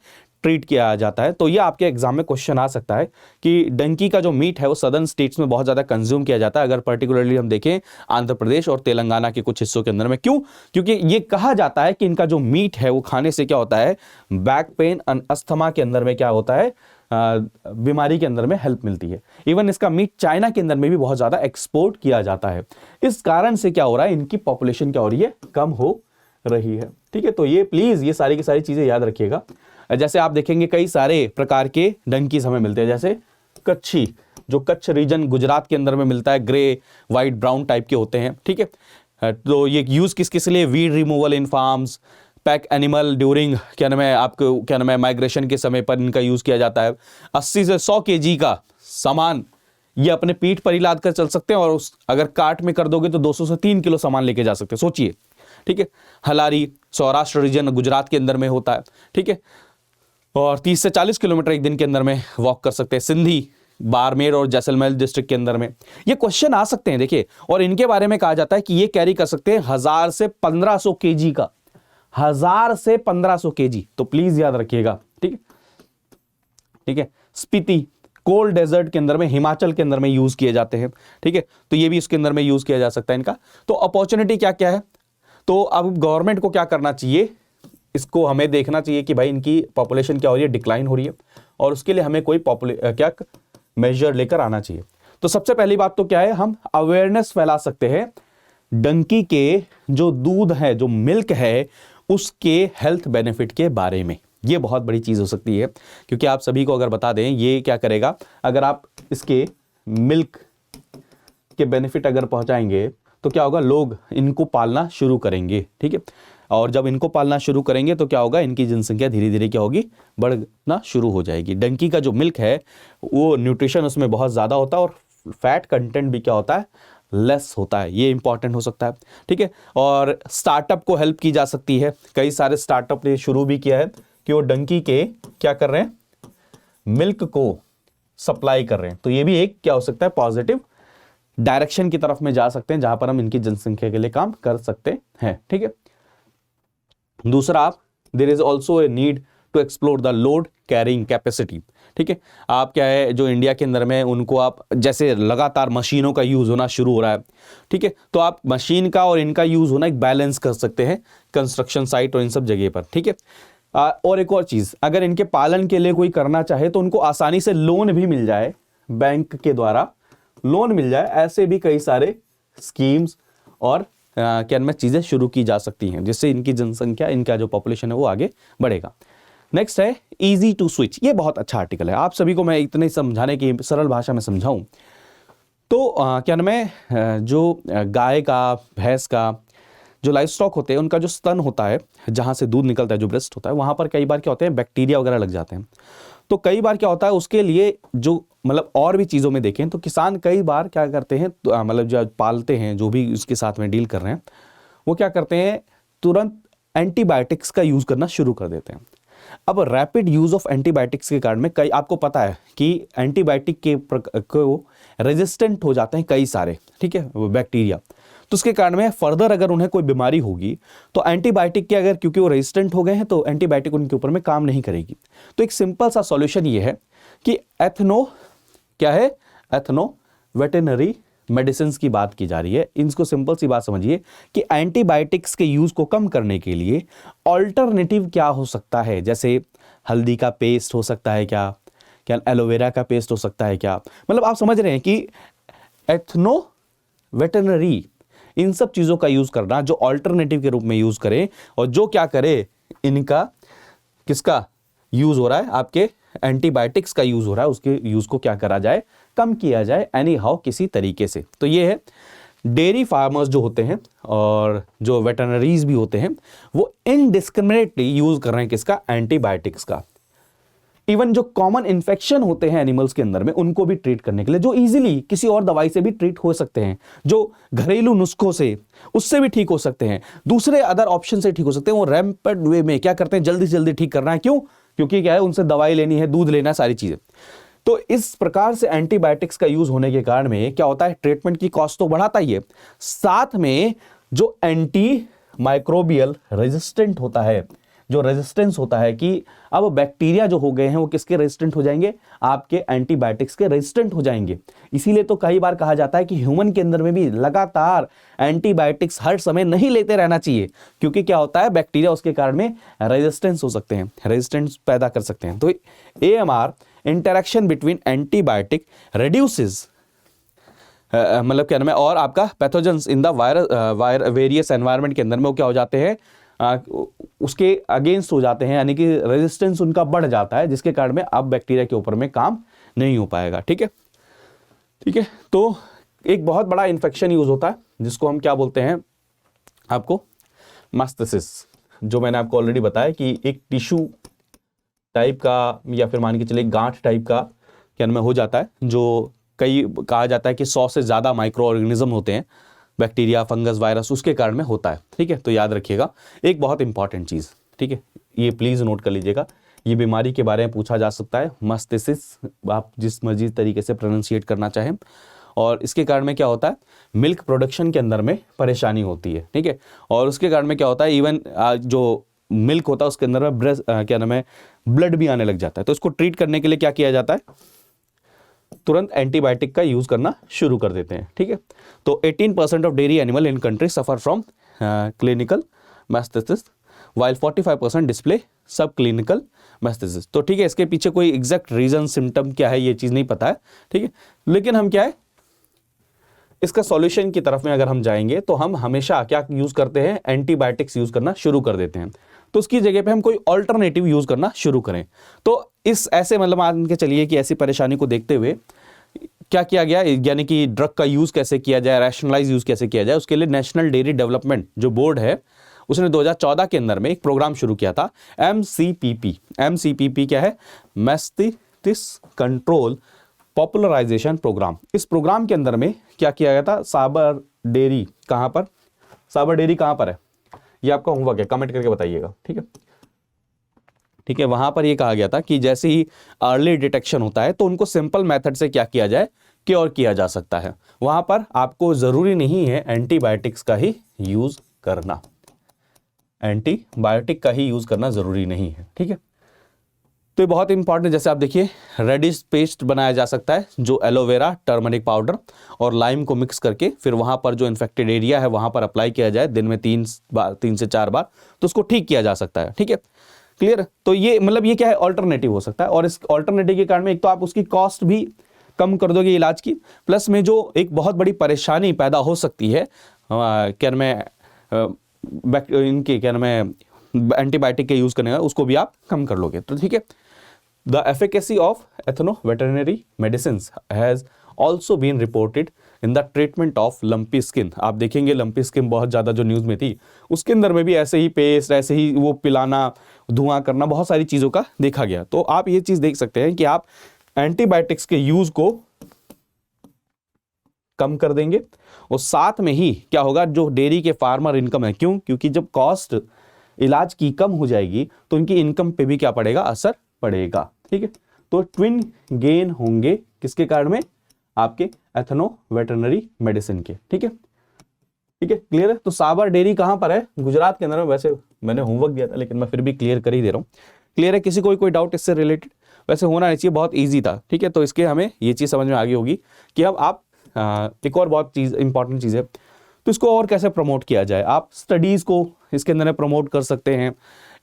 Speaker 2: ट्रीट किया जाता है। तो ये आपके एग्जाम में क्वेश्चन आ सकता है कि डंकी का जो मीट है वो सदर्न स्टेट्स में बहुत ज्यादा कंज्यूम किया जाता है। अगर पर्टिकुलरली हम देखें आंध्र प्रदेश और तेलंगाना के कुछ हिस्सों के अंदर में, क्यों? क्योंकि ये कहा जाता है कि इनका जो मीट है वो खाने से क्या होता है, बैक पेन, अस्थमा के अंदर में क्या होता है, बीमारी के अंदर में हेल्प मिलती है। इवन इसका मीट चाइना के अंदर में भी बहुत ज्यादा एक्सपोर्ट किया जाता है। इस कारण से क्या हो रहा है, इनकी पॉपुलेशन क्या हो रही है, कम हो रही है। ठीक है, तो ये प्लीज ये सारी की सारी चीजें याद रखिएगा। जैसे आप देखेंगे कई सारे प्रकार के डंकीज हमें मिलते हैं, जैसे कच्छी, जो कच्छ रीजन गुजरात के अंदर में मिलता है, ग्रे वाइट ब्राउन टाइप के होते हैं, ठीक है। तो ये यूज किस किस लिए, वीड रिमूवल इन फार्म्स, पैक एनिमल ड्यूरिंग क्या नाम है आपको, क्या नाम है माइग्रेशन के समय पर इनका यूज किया जाता है। 80 से 100 kg का सामान ये अपने पीठ पर ही लाद कर चल सकते हैं, और उस अगर कार्ट में कर दोगे तो 200 से 3 किलो सामान लेके जा सकते हैं, सोचिए, ठीक है। हलारी सौराष्ट्र रीजन गुजरात के अंदर में होता है, ठीक है, और 30 से 40 किलोमीटर एक दिन के अंदर में वॉक कर सकते हैं। सिंधी बाड़मेर और जैसलमेर डिस्ट्रिक्ट के अंदर में ये क्वेश्चन आ सकते हैं, देखिए। और इनके बारे में कहा जाता है कि ये कैरी कर सकते हैं 1000 से 1500 kg का, 1000 से 1500 kg, तो प्लीज याद रखिएगा, ठीक है, ठीक है। स्पीति कोल्ड डेजर्ट के अंदर में, हिमाचल के अंदर में यूज किए जाते हैं, ठीक है, तो ये भी इसके अंदर में यूज किया जा सकता है इनका। तो अपॉर्चुनिटी क्या क्या है, तो अब गवर्नमेंट को क्या करना चाहिए, इसको हमें देखना चाहिए कि भाई इनकी पॉपुलेशन क्या हो रही है, डिक्लाइन हो रही है, और उसके लिए हमें कोई क्या मेजर लेकर आना चाहिए। तो सबसे पहली बात तो क्या है, हम अवेयरनेस फैला सकते हैं डंकी के जो दूध है, जो मिल्क है, उसके हेल्थ बेनिफिट के बारे में। ये बहुत बड़ी चीज हो सकती है, क्योंकि आप सभी को अगर बता दें, ये क्या करेगा, अगर आप इसके मिल्क के बेनिफिट अगर पहुंचाएंगे तो क्या होगा, लोग इनको पालना शुरू करेंगे, ठीक है। और जब इनको पालना शुरू करेंगे तो क्या होगा, इनकी जनसंख्या धीरे धीरे क्या होगी, बढ़ना शुरू हो जाएगी। डंकी का जो मिल्क है वो न्यूट्रिशन उसमें बहुत ज़्यादा होता है, और फैट कंटेंट भी क्या होता है, लेस होता है, ये इंपॉर्टेंट हो सकता है, ठीक है। और स्टार्टअप को हेल्प की जा सकती है, कई सारे स्टार्टअप ने शुरू भी किया है कि वो डंकी के क्या कर रहे हैं, मिल्क को सप्लाई कर रहे हैं। तो ये भी एक क्या हो सकता है, पॉजिटिव डायरेक्शन की तरफ में जा सकते हैं, जहां पर हम इनकी जनसंख्या के लिए काम कर सकते हैं, ठीक है। दूसरा, आप there is also a need to explore the load carrying capacity, ठीक है। आप क्या है, जो इंडिया के अंदर में उनको आप जैसे लगातार मशीनों का यूज होना शुरू हो रहा है, ठीक है, तो आप मशीन का और इनका यूज होना एक बैलेंस कर सकते हैं कंस्ट्रक्शन साइट और इन सब जगह पर, ठीक है। और एक और चीज, अगर इनके पालन के लिए कोई करना चाहे तो उनको आसानी से लोन भी मिल जाए, बैंक के द्वारा लोन मिल जाए, ऐसे भी कई सारे स्कीम्स और क्या में चीजें शुरू की जा सकती हैं, जिससे इनकी जनसंख्या, इनका जो पॉपुलेशन है वो आगे बढ़ेगा। नेक्स्ट है इजी टू स्विच, ये बहुत अच्छा आर्टिकल है, आप सभी को मैं इतने समझाने की सरल भाषा में समझाऊं तो क्या नाम है, जो गाय का, भैंस का जो लाइफ स्टॉक होते हैं, उनका जो स्तन होता है, जहां से दूध निकलता है, जो ब्रेस्ट होता है, वहां पर कई बार क्या होते हैं, बैक्टीरिया वगैरह लग जाते हैं। तो कई बार क्या होता है, उसके लिए जो मतलब और भी चीज़ों में देखें तो किसान कई बार क्या करते हैं, मतलब जो पालते हैं, जो भी उसके साथ में डील कर रहे हैं, वो क्या करते हैं, तुरंत एंटीबायोटिक्स का यूज़ करना शुरू कर देते हैं। अब रैपिड यूज़ ऑफ एंटीबायोटिक्स के कारण में कई, आपको पता है कि एंटीबायोटिक को रेजिस्टेंट हो जाते हैं कई सारे, ठीक है, वो बैक्टीरिया। तो उसके कारण में फर्दर अगर उन्हें कोई बीमारी होगी तो एंटीबायोटिक के अगर, क्योंकि वो रेजिस्टेंट हो गए हैं, तो एंटीबायोटिक उनके ऊपर में काम नहीं करेगी। तो एक सिंपल सा सॉल्यूशन ये है कि क्या है, एथनो वेटेनरी मेडिसिन की बात की जा रही है। इनको सिंपल सी बात समझिए कि एंटीबायोटिक्स के यूज को कम करने के लिए ऑल्टरनेटिव क्या हो सकता है, जैसे हल्दी का पेस्ट हो सकता है, क्या एलोवेरा का पेस्ट हो सकता है, क्या मतलब आप समझ रहे हैं कि एथनो वेटेनरी, इन सब चीजों का यूज करना, जो ऑल्टरनेटिव के रूप में यूज करें, और जो क्या करे, इनका किसका यूज हो रहा है, आपके एंटीबायोटिक्स का यूज हो रहा है, उसके यूज को क्या करा जाए, कम किया जाए एनी हाउ, किसी तरीके से। तो ये है, डेयरी फार्मर्स जो होते हैं और जो वेटरनरीज भी होते हैं, वो इनडिस्क्रिमिनेटली यूज कर रहे हैं किसका, एंटीबायोटिक्स का। इवन जो कॉमन इन्फेक्शन होते हैं एनिमल्स के अंदर में, उनको भी ट्रीट करने के लिए, जो इजीली किसी और दवाई से भी ट्रीट हो सकते हैं, जो घरेलू नुस्खों से, उससे भी ठीक हो सकते हैं, दूसरे अदर ऑप्शन से ठीक हो सकते हैं, वो रैम्पेड वे में क्या करते हैं, जल्दी से जल्दी ठीक करना है। क्यों? क्योंकि क्या है, उनसे दवाई लेनी है, दूध लेना है, सारी चीजें। तो इस प्रकार से एंटीबायोटिक्स का यूज होने के कारण में क्या होता है, ट्रीटमेंट की कॉस्ट तो बढ़ाता ही है, साथ में जो एंटी माइक्रोबियल रेजिस्टेंट होता है, जो रेजिस्टेंस होता है कि अब बैक्टीरिया जो हो गए हैं वो किसके रेजिस्टेंट हो जाएंगे, आपके एंटीबायोटिक्स के रेजिस्टेंट हो जाएंगे। इसीलिए तो कई बार कहा जाता है कि ह्यूमन के अंदर में भी लगातार एंटीबायोटिक्स हर समय नहीं लेते रहना चाहिए, क्योंकि क्या होता है, बैक्टीरिया उसके कारण में रेजिस्टेंस हो सकते हैं, रेजिस्टेंस पैदा कर सकते हैं। तो AMR, interaction between antibiotic reduces, मतलब क्या नाम है, और आपका pathogens in the various environment के अंदर में वो क्या हो जाते हैं, उसके अगेंस्ट हो जाते हैं, यानी कि रेजिस्टेंस उनका बढ़ जाता है, जिसके कारण में अब बैक्टीरिया के ऊपर में काम नहीं हो पाएगा। ठीक है, ठीक है। तो एक बहुत बड़ा इन्फेक्शन यूज होता है जिसको हम क्या बोलते हैं, आपको मास्टेसिस, जो मैंने आपको ऑलरेडी बताया कि एक टिश्यू टाइप का या फिर मान के चलिए गांठ टाइप का क्या नाम है हो जाता है, जो कई कहा जाता है कि 100 से ज़्यादा माइक्रो ऑर्गेनिज्म होते हैं, बैक्टीरिया, फंगस, वायरस, उसके कारण में होता है। ठीक है, तो याद रखिएगा एक बहुत इंपॉर्टेंट चीज़। ठीक है, ये प्लीज़ नोट कर लीजिएगा, ये बीमारी के बारे में पूछा जा सकता है, मास्टेसिस, आप जिस मर्जी तरीके से प्रोनाउंसिएट करना चाहें। और इसके कारण में क्या होता है, मिल्क प्रोडक्शन के अंदर में परेशानी होती है। ठीक है, और उसके कारण में क्या होता है, इवन जो मिल्क होता है उसके अंदर में ब्रेस्ट क्या नाम है ब्लड भी आने लग जाता है। तो इसको ट्रीट करने के लिए क्या किया जाता है, तुरंत एंटीबायोटिक का यूज करना शुरू कर देते हैं। ठीक है, तो 18% of dairy animal in country suffer from clinical mastitis while 45% display sub clinical mastitis. तो ठीक है, इसके पीछे कोई एग्जैक्ट रीजन, सिम्टम क्या है ये चीज नहीं पता है। ठीक है, लेकिन हम क्या है, इसका सॉल्यूशन की तरफ में अगर हम जाएंगे तो हम हमेशा क्या यूज करते हैं, एंटीबायोटिक्स यूज करना शुरू कर देते हैं। तो उसकी जगह पे हम कोई ऑल्टरनेटिव यूज करना शुरू करें। तो इस ऐसे मतलब मान के चलिए कि ऐसी परेशानी को देखते हुए क्या किया गया, यानी कि ड्रग का यूज कैसे किया जाए, रैशनलाइज यूज कैसे किया जाए, उसके लिए नेशनल डेयरी डेवलपमेंट जो बोर्ड है उसने 2014 के अंदर में एक प्रोग्राम शुरू किया था, MCPP क्या है, मैस्टिटिस कंट्रोल पॉपुलराइजेशन प्रोग्राम। इस प्रोग्राम के अंदर में क्या किया गया था, साबर डेयरी कहां पर, साबर डेयरी कहां पर है, ये आपका होमवर्क है, कमेंट करके बताइएगा। ठीक है, ठीक है, वहां पर ये कहा गया था कि जैसे ही अर्ली डिटेक्शन होता है तो उनको सिंपल मेथड से क्या किया जाए, क्योर किया जा सकता है। वहां पर आपको जरूरी नहीं है एंटीबायोटिक्स का ही यूज करना, एंटीबायोटिक का ही यूज करना जरूरी नहीं है। ठीक है, तो ये बहुत इंपॉर्टेंट, जैसे आप देखिए रेडिश पेस्ट बनाया जा सकता है, जो एलोवेरा, टर्मरिक पाउडर और लाइम को मिक्स करके फिर वहां पर जो इन्फेक्टेड एरिया है वहां पर अप्लाई किया जाए दिन में 3 से 4 बार, तो उसको ठीक किया जा सकता है। ठीक है, क्लियर। तो ये मतलब ये क्या है, ऑल्टरनेटिव हो सकता है, और इस ऑल्टरनेटिव के कारण में एक तो आप उसकी कॉस्ट भी कम कर दोगे इलाज की, प्लस में जो एक बहुत बड़ी परेशानी पैदा हो सकती है क्या नाम है इनके क्या नाम है एंटीबायोटिक के यूज करने का, उसको भी आप कम कर लोगे। तो ठीक है, the efficacy of ethno veterinary medicine has also been reported in the treatment of lumpy skin. आप देखेंगे लंपी स्किन बहुत ज़्यादा जो न्यूज़ में थी, उसके अंदर में भी ऐसे ही पेस्ट, ऐसे ही वो पिलाना, धुआं करना, बहुत सारी चीज़ों का देखा गया। तो आप ये चीज़ देख सकते हैं कि आप एंटीबायोटिक्स के यूज़ को कम कर देंगे और साथ में ही क्या होगा, जो डेयरी के फार्मर इनकम है, क्योंकि जब कॉस्ट इलाज की कम हो जाएगी तो इनकी इनकम पे भी क्या पड़ेगा, असर पड़ेगा। ठीक है, तो ट्विन गेन होंगे किसके कारण में, आपके एथनो वेटरनरी मेडिसिन के। ठीक है, ठीक है, क्लियर है। तो साबर डेयरी कहां पर है, गुजरात के अंदर में। वैसे मैंने होमवर्क दिया था लेकिन मैं फिर भी क्लियर कर ही दे रहा हूं। क्लियर है, किसी कोई डाउट इससे रिलेटेड, वैसे होना नहीं चाहिए, बहुत ईजी था। ठीक है, तो इसके हमें ये चीज समझ में आ गई होगी कि अब आप एक और बहुत चीज इंपॉर्टेंट चीज है, तो इसको और कैसे प्रमोट किया जाए। आप स्टडीज को इसके अंदर प्रमोट कर सकते हैं,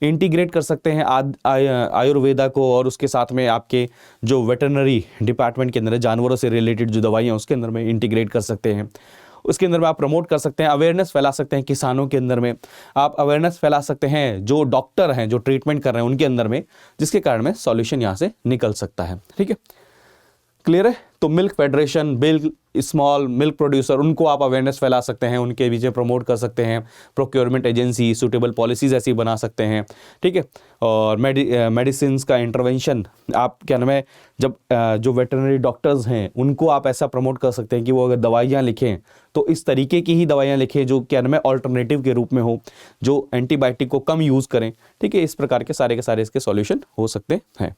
Speaker 2: इंटीग्रेट कर सकते हैं आयुर्वेदा को, और उसके साथ में आपके जो वेटरनरी डिपार्टमेंट के अंदर जानवरों से रिलेटेड जो दवाइयाँ हैं उसके अंदर में इंटीग्रेट कर सकते हैं। उसके अंदर में आप प्रमोट कर सकते हैं, अवेयरनेस फैला सकते हैं किसानों के अंदर में, आप अवेयरनेस फैला सकते हैं जो डॉक्टर हैं जो ट्रीटमेंट कर रहे हैं उनके अंदर में, जिसके कारण में सॉल्यूशन यहाँ से निकल सकता है। ठीक है, क्लियर है। तो milk federation, bill small milk producer, उनको आप अवेयरनेस फैला सकते हैं, उनके बीच प्रमोट कर सकते हैं, प्रोक्योरमेंट एजेंसी सूटेबल पॉलिसीज ऐसी बना सकते हैं। ठीक है, और मेडिसिन का इंटरवेंशन आप क्या नाम है, जब जो वेटरनरी डॉक्टर्स हैं उनको आप ऐसा प्रमोट कर सकते हैं कि वो अगर दवाइयाँ लिखें तो इस तरीके की ही दवाइयाँ लिखें जो क्या नाम है ऑल्टरनेटिव के रूप में हो, जो एंटीबायोटिक को कम यूज़ करें। ठीक है, इस प्रकार के सारे इसके सॉल्यूशन हो सकते हैं।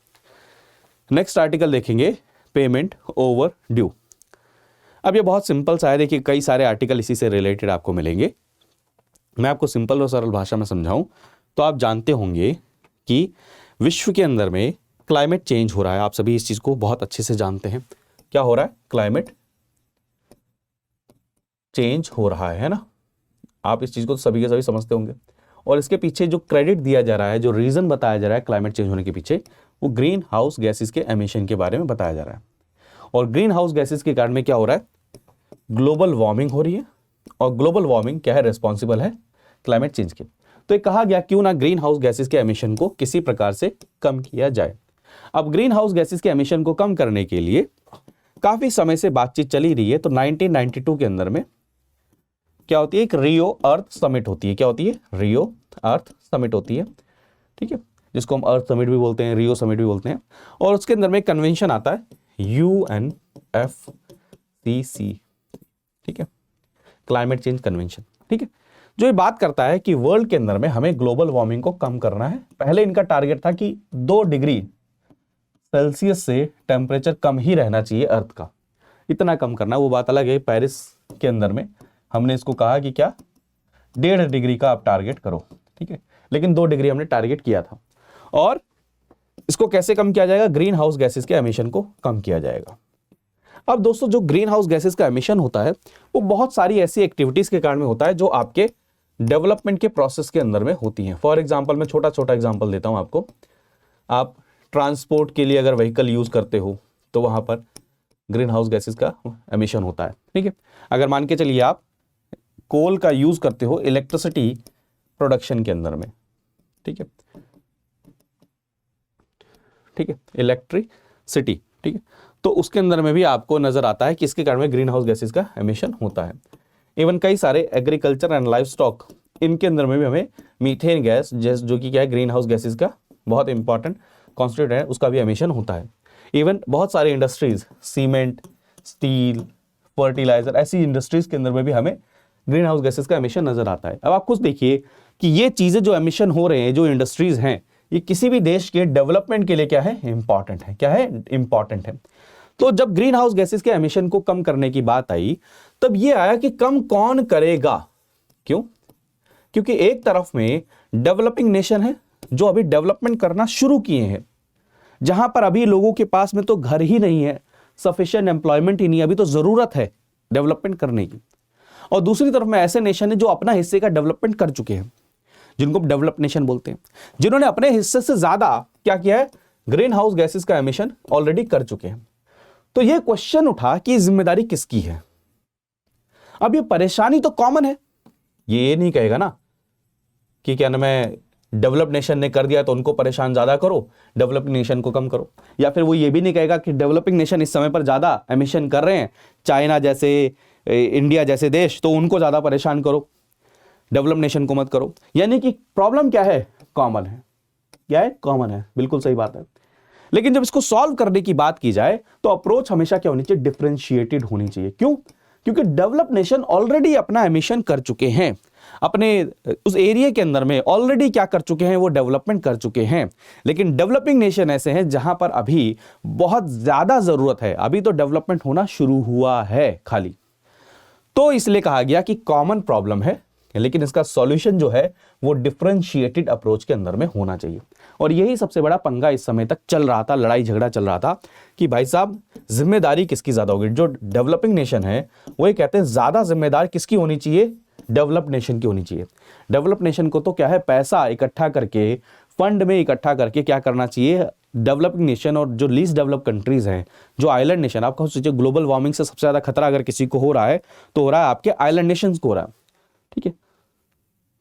Speaker 2: नेक्स्ट आर्टिकल देखेंगे, पेमेंट ओवर ड्यू। अब ये बहुत सिंपल सा है, देखिए कई सारे आर्टिकल इसी से रिलेटेड आपको मिलेंगे। मैं आपको सिंपल और सरल भाषा में समझाऊं तो आप जानते होंगे कि विश्व के अंदर में क्लाइमेट चेंज हो रहा है। आप सभी इस चीज को बहुत अच्छे से जानते हैं। क्या हो रहा है, क्लाइमेट चेंज हो रहा है ना। आप इस चीज को तो सभी के सभी समझते होंगे, और इसके पीछे जो क्रेडिट दिया जा रहा है, जो रीजन बताया जा रहा है क्लाइमेट चेंज होने के पीछे, वो ग्रीन हाउस गैसेस के एमिशन के बारे में बताया जा रहा है। और ग्रीन हाउस गैसेस के कारण में क्या हो रहा है, ग्लोबल वार्मिंग हो रही है, और ग्लोबल वार्मिंग क्या है, रिस्पॉन्सिबल है क्लाइमेट चेंज के। तो ये कहा गया क्यों ना ग्रीन हाउस गैसेस के एमिशन को किसी प्रकार से कम किया जाए। अब ग्रीन हाउस गैसेस के एमिशन को कम करने के लिए काफी समय से बातचीत चली रही है। तो 1992 के अंदर में क्या होती है, एक रियो अर्थ समिट होती है। क्या होती है? रियो अर्थ समिट होती है, ठीक है, जिसको हम अर्थ समिट भी बोलते हैं, रियो समिट भी बोलते हैं। और उसके अंदर में एक कन्वेंशन आता है UNFCCC, ठीक है, क्लाइमेट चेंज कन्वेंशन, ठीक है, जो ये बात करता है कि वर्ल्ड के अंदर में हमें ग्लोबल वार्मिंग को कम करना है। पहले इनका टारगेट था कि 2 डिग्री सेल्सियस से टेम्परेचर कम ही रहना चाहिए अर्थ का, इतना कम करना, वो बात अलग है। पेरिस के अंदर में हमने इसको कहा कि क्या 1.5 डिग्री का आप टारगेट करो, ठीक है, लेकिन 2 डिग्री हमने टारगेट किया था। और इसको कैसे कम किया जाएगा? ग्रीन हाउस गैसेस के एमिशन को कम किया जाएगा। अब दोस्तों, जो ग्रीन हाउस गैसेस का एमिशन होता है वो बहुत सारी ऐसी एक्टिविटीज के कारण में होता है जो आपके डेवलपमेंट के प्रोसेस के अंदर में होती हैं। फॉर एग्जांपल, मैं छोटा छोटा एग्जांपल देता हूं आपको। आप ट्रांसपोर्ट के लिए अगर व्हीकल यूज करते हो तो वहां पर ग्रीन हाउस गैसेस का एमिशन होता है, ठीक है। अगर मान के चलिए आप कोल का यूज करते हो इलेक्ट्रिसिटी प्रोडक्शन के अंदर में, ठीक है, ठीक है, इलेक्ट्रिसिटी, ठीक है, तो उसके अंदर में भी आपको नजर आता है कि इसके कारण में ग्रीन हाउस गैसेस का एमिशन होता है। इवन कई सारे एग्रीकल्चर एंड लाइफ स्टॉक, इनके अंदर में भी हमें मीथेन गैस जो कि क्या है, ग्रीन हाउस गैसेस का बहुत इंपॉर्टेंट कॉन्स्टिट्यूएंट है, उसका भी एमिशन होता है। इवन बहुत सारे इंडस्ट्रीज, सीमेंट, स्टील, फर्टिलाइजर, ऐसी इंडस्ट्रीज के अंदर में भी हमें ग्रीन हाउस गैसेस का एमिशन नजर आता है। अब आप खुद देखिए कि ये चीजें जो एमिशन हो रहे हैं, जो इंडस्ट्रीज हैं, ये किसी भी देश के डेवलपमेंट के लिए क्या है, इंपॉर्टेंट है। क्या है? इंपॉर्टेंट है। तो जब ग्रीन हाउस गैसेस के एमिशन को कम करने की बात आई, तब ये आया कि कम कौन करेगा? क्यों? क्योंकि एक तरफ में डेवलपिंग नेशन है जो अभी डेवलपमेंट करना शुरू किए हैं, जहां पर अभी लोगों के पास में तो घर ही नहीं है, सफिशिएंट एम्प्लॉयमेंट ही नहीं, अभी तो जरूरत है डेवलपमेंट करने की। और दूसरी तरफ में ऐसे नेशन है जो अपना हिस्से का डेवलपमेंट कर चुके हैं, जिनको डेवलप्ड नेशन बोलते हैं, जिन्होंने अपने हिस्से से ज्यादा क्या किया है, ग्रीन हाउस गैसेस का एमिशन ऑलरेडी कर चुके हैं। तो यह क्वेश्चन उठा कि जिम्मेदारी किसकी है? अब ये परेशानी तो कॉमन है, ये नहीं कहेगा ना कि क्या नाम है, डेवलप्ड नेशन ने कर दिया तो उनको परेशान ज्यादा करो, डेवलपिंग नेशन को कम करो। या फिर वो ये भी नहीं कहेगा कि डेवलपिंग नेशन इस समय पर ज्यादा एमिशन कर रहे हैं, चाइना जैसे, इंडिया जैसे देश, तो उनको ज्यादा परेशान करो, डेवलप नेशन को मत करो। यानी कि प्रॉब्लम क्या है? कॉमन है। क्या है? कॉमन है, बिल्कुल सही बात है। लेकिन जब इसको सॉल्व करने की बात की जाए तो अप्रोच हमेशा क्या होनी चाहिए? डिफरेंशिएटेड होनी चाहिए। क्यों? क्योंकि डेवलप नेशन ऑलरेडी अपना एमिशन कर चुके हैं, अपने उस एरिया के अंदर में ऑलरेडी क्या कर चुके हैं, वो डेवलपमेंट कर चुके हैं। लेकिन डेवलपिंग नेशन ऐसे हैं जहां पर अभी बहुत ज्यादा जरूरत है, अभी तो डेवलपमेंट होना शुरू हुआ है खाली। तो इसलिए कहा गया कि कॉमन प्रॉब्लम है, लेकिन इसका सॉल्यूशन जो है वो डिफरेंशिएटेड अप्रोच के अंदर में होना चाहिए। और यही सबसे बड़ा पंगा इस समय तक चल रहा था, लड़ाई झगड़ा चल रहा था कि भाई साहब जिम्मेदारी किसकी ज्यादा होगी। जो डेवलपिंग नेशन है वो ये कहते हैं ज्यादा जिम्मेदार किसकी होनी चाहिए? डेवलप्ड नेशन की होनी चाहिए। डेवलप्ड नेशन को तो क्या है, पैसा इकट्ठा करके, फंड में इकट्ठा करके क्या करना चाहिए, डेवलपिंग नेशन और जो लीस्ट डेवलप कंट्रीज हैं, जो आइलैंड नेशन, आपको सोचिए ग्लोबल वार्मिंग से सबसे ज्यादा खतरा अगर किसी को हो रहा है तो हो रहा है आपके आइलैंड नेशंस को हो रहा है, ठीक है।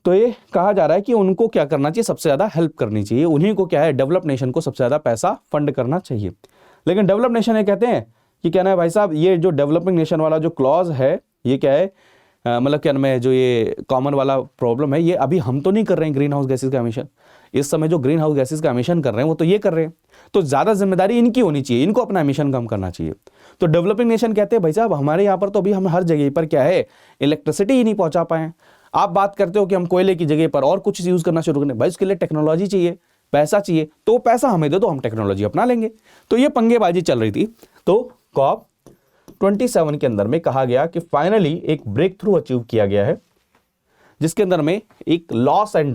Speaker 2: तो ये कहा जा रहा है कि उनको क्या करना चाहिए, सबसे ज्यादा हेल्प करनी चाहिए, उन्हीं को क्या है, डेवलप नेशन को सबसे ज्यादा पैसा फंड करना चाहिए। लेकिन डेवलप नेशन ये कहते हैं कि क्या ना है भाई साहब, ये जो डेवलपिंग नेशन वाला जो क्लॉज है ये क्या है, मतलब क्या नाम है, जो ये कॉमन वाला प्रॉब्लम है, ये अभी हम तो नहीं कर रहे हैं ग्रीन हाउस गैसेस का एमिशन। इस समय जो ग्रीन हाउस गैसेस का एमिशन कर रहे हैं वो तो ये कर रहे हैं, तो ज्यादा जिम्मेदारी इनकी होनी चाहिए, इनको अपना एमिशन कम करना चाहिए। तो डेवलपिंग नेशन कहते हैं भाई साहब हमारे यहाँ पर तो अभी हम हर जगह पर क्या है, इलेक्ट्रिसिटी ही नहीं पहुंचा पाए। आप बात करते हो कि हम कोयले की जगह पर और कुछ यूज करना शुरू करें, भाई उसके लिए टेक्नोलॉजी चाहिए, पैसा चाहिए, तो पैसा हमें दे दो, हम टेक्नोलॉजी अपना लेंगे। तो ये पंगेबाजी चल रही थी। तो कॉप 27 के अंदर में कहा गया कि फाइनली एक ब्रेक थ्रू अचीव किया गया है, जिसके अंदर में एक लॉस एंड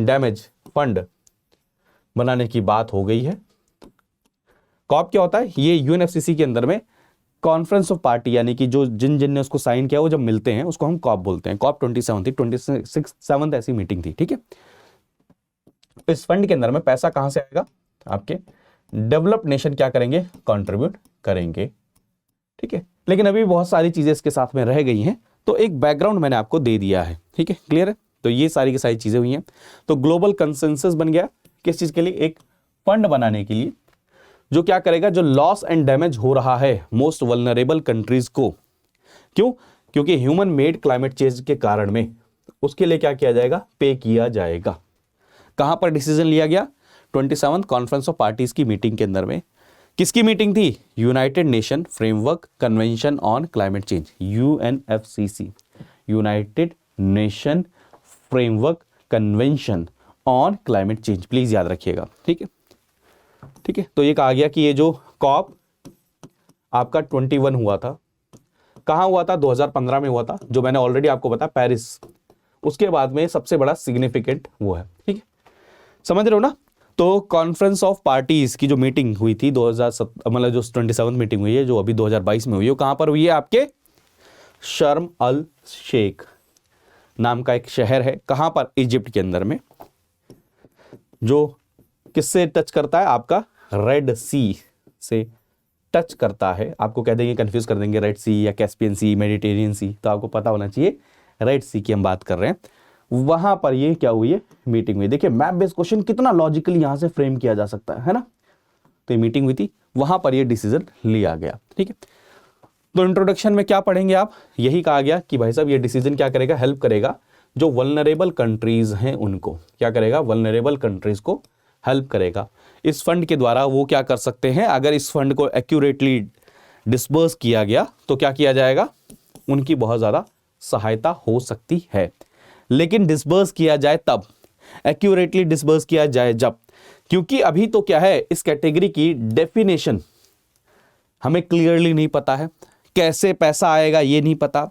Speaker 2: डैमेज फंड बनाने की बात हो गई है। कॉप क्या होता है? ये यूएनएफसीसी के अंदर में कॉन्फ्रेंस ऑफ पार्टी, यानी कि जो जिन ने उसको साइन किया वो जब मिलते हैं उसको हम कॉप बोलते हैं। कॉप 27 थी, 27th ऐसी मीटिंग थी, ठीक है। इस फंड के अंदर में पैसा कहां से आएगा? आपके डेवलप्ड नेशन क्या करेंगे? कंट्रीब्यूट करेंगे, ठीक है। लेकिन अभी बहुत सारी चीजें इसके साथ में रह गई हैं, तो एक बैकग्राउंड मैंने आपको दे दिया है, ठीक है, क्लियर है। तो ये सारी की सारी चीजें हुई हैं। तो ग्लोबल कंसेंसस बन गया किस चीज के लिए, एक फंड बनाने के लिए जो क्या करेगा, जो लॉस एंड डैमेज हो रहा है मोस्ट वल्नरेबल कंट्रीज को, क्यों, क्योंकि ह्यूमन मेड क्लाइमेट चेंज के कारण में, उसके लिए क्या किया जाएगा, पे किया जाएगा। कहां पर डिसीजन लिया गया, 27th कॉन्फ्रेंस ऑफ पार्टीज की मीटिंग के अंदर में। किसकी मीटिंग थी, United Nation framework convention on climate change, UNFCCC, United Nation framework convention on climate change, please याद रखिएगा। ठीक है, ठीक है। तो ये कहा गया कि ये जो कॉप आपका 21 हुआ था, कहां हुआ था, 2015 में हुआ था, जो मैंने ऑलरेडी आपको बताया पेरिस, उसके बाद में सबसे बड़ा सिग्निफिकेंट वो है। ठीक है, समझ रहे हो ना। तो कॉन्फ्रेंस ऑफ पार्टीज की जो मीटिंग हुई थी 2007, मतलब जो 27th मीटिंग हुई है जो अभी 2022 में हुई है, कहां पर हुई है, आपके शर्म अल शेख नाम का एक शहर है, कहां पर, इजिप्ट के अंदर में, जो किससे टच करता है, आपका रेड सी से टच करता है। आपको कह देंगे, कंफ्यूज कर देंगे, रेड सी या कैस्पियन सी, मेडिटेरियन सी, तो आपको पता होना चाहिए रेड सी की हम बात कर रहे हैं। वहां पर ये क्या हुई है, मीटिंग हुई। देखिए मैप बेस्ड क्वेश्चन कितना लॉजिकली यहां से फ्रेम किया जा सकता है ना। तो ये मीटिंग हुई थी, वहां पर ये डिसीजन लिया गया। ठीक है, तो इंट्रोडक्शन में क्या पढ़ेंगे आप, यही कहा गया कि भाई साहब ये डिसीजन क्या करेगा, हेल्प करेगा जो वल्नरेबल कंट्रीज हैं उनको, क्या करेगा, वल्नरेबल कंट्रीज को हेल्प करेगा। इस फंड के द्वारा वो क्या कर सकते हैं, अगर इस फंड को एक्यूरेटली डिस्बर्स किया गया तो क्या किया जाएगा, उनकी बहुत ज्यादा सहायता हो सकती है। लेकिन डिस्बर्स किया जाए तब, एक्यूरेटली डिस्बर्स किया जाए जब, क्योंकि अभी तो क्या है, इस कैटेगरी की डेफिनेशन हमें क्लियरली नहीं पता है, कैसे पैसा आएगा ये नहीं पता,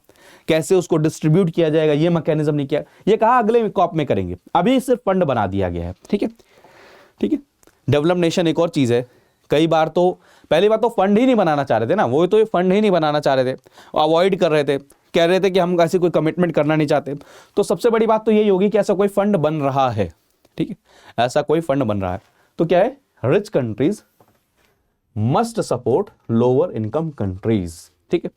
Speaker 2: कैसे उसको डिस्ट्रीब्यूट किया जाएगा ये मैकेनिज्म नहीं किया, ये कहा अगले कॉप में करेंगे, अभी सिर्फ फंड बना दिया गया है। ठीक है, ठीक है। डेवलप नेशन एक और चीज है, कई बार तो पहली बात तो फंड ही नहीं बनाना चाह रहे थे ना, वो तो ये फंड ही नहीं बनाना चाह रहे थे, अवॉइड कर रहे थे, कह रहे थे कि हम ऐसे कोई कमिटमेंट करना नहीं चाहते। तो सबसे बड़ी बात तो यही होगी कि ऐसा कोई फंड बन रहा है। ठीक है, ऐसा कोई फंड बन रहा है तो क्या है, rich countries must support lower income countries. ठीक है,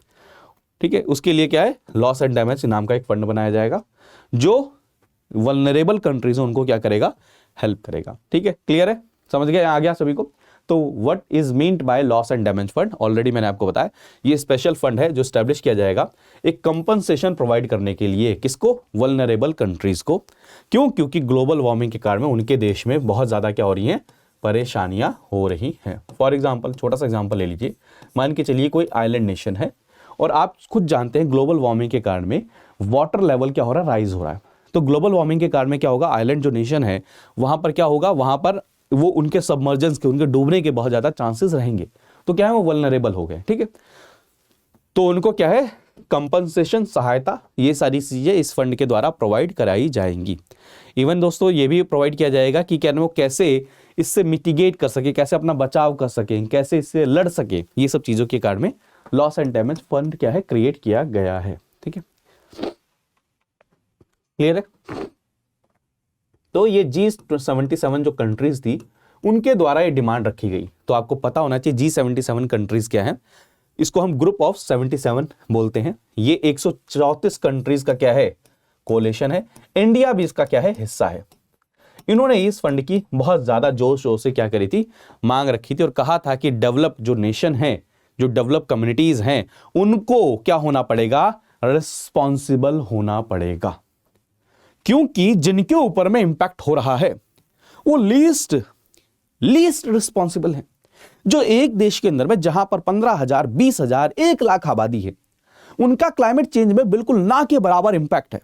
Speaker 2: ठीक है, उसके लिए क्या है, लॉस एंड डैमेज नाम का एक फंड बनाया जाएगा जो वल्नरेबल कंट्रीज है उनको क्या करेगा, हेल्प करेगा। ठीक है, क्लियर है, समझ गए, आ गया सभी को। तो what is meant by loss and damage fund, already मैंने आपको बताया, ये स्पेशल फंड है जो स्टैब्लिश किया जाएगा एक कंपनसेशन प्रोवाइड करने के लिए, किसको, वल्नरेबल कंट्रीज को। क्यों, क्योंकि ग्लोबल वार्मिंग के कारण उनके देश में बहुत ज्यादा क्या हो रही हैं, परेशानियां हो रही हैं। फॉर एग्जाम्पल, छोटा सा एग्जाम्पल ले लीजिए, मान के चलिए कोई आइलैंड नेशन है और आप खुद जानते हैं ग्लोबल वार्मिंग के कारण में वाटर लेवल क्या हो रहा है, राइज हो रहा है। तो ग्लोबल वार्मिंग के कारण में क्या होगा, आइलैंड जो नेशन है वहां पर क्या होगा, वहां पर वो उनके सबमर्जेंस के, उनके डूबने के बहुत ज्यादा चांसेस रहेंगे। तो क्या है, वो वल्नरेबल हो गए। ठीक है, तो उनको क्या है, कंपनसेशन, सहायता, ये सारी चीजें इस फंड के द्वारा प्रोवाइड कराई जाएंगी। इवन दोस्तों ये भी प्रोवाइड किया जाएगा कि क्या वो कैसे इससे मिटिगेट कर सके, कैसे अपना बचाव कर सके, कैसे इससे लड़ सके, ये सब चीजों के कारण में लॉस एंड डैमेज फंड क्या है, क्रिएट किया गया है। ठीक है, क्लियर है। तो ये G77 जो कंट्रीज थी उनके द्वारा ये डिमांड रखी गई। तो आपको पता होना चाहिए G77 कंट्रीज क्या है, इसको हम ग्रुप ऑफ 77 बोलते हैं। ये 134 कंट्रीज का क्या है, कोलेशन है, इंडिया भी इसका क्या है, हिस्सा है। इन्होंने इस फंड की बहुत ज्यादा जोर शोर से क्या करी थी, मांग रखी थी और कहा था कि डेवलप जो नेशन है, जो डेवलप कम्युनिटीज हैं, उनको क्या होना पड़ेगा, रिस्पॉन्सिबल होना पड़ेगा। क्योंकि जिनके ऊपर में इंपैक्ट हो रहा है वो लीस्ट रिस्पॉन्सिबल है। जो एक देश के अंदर में जहां पर 15,000, 20,000, 1 लाख आबादी है, उनका क्लाइमेट चेंज में बिल्कुल ना के बराबर इंपैक्ट है,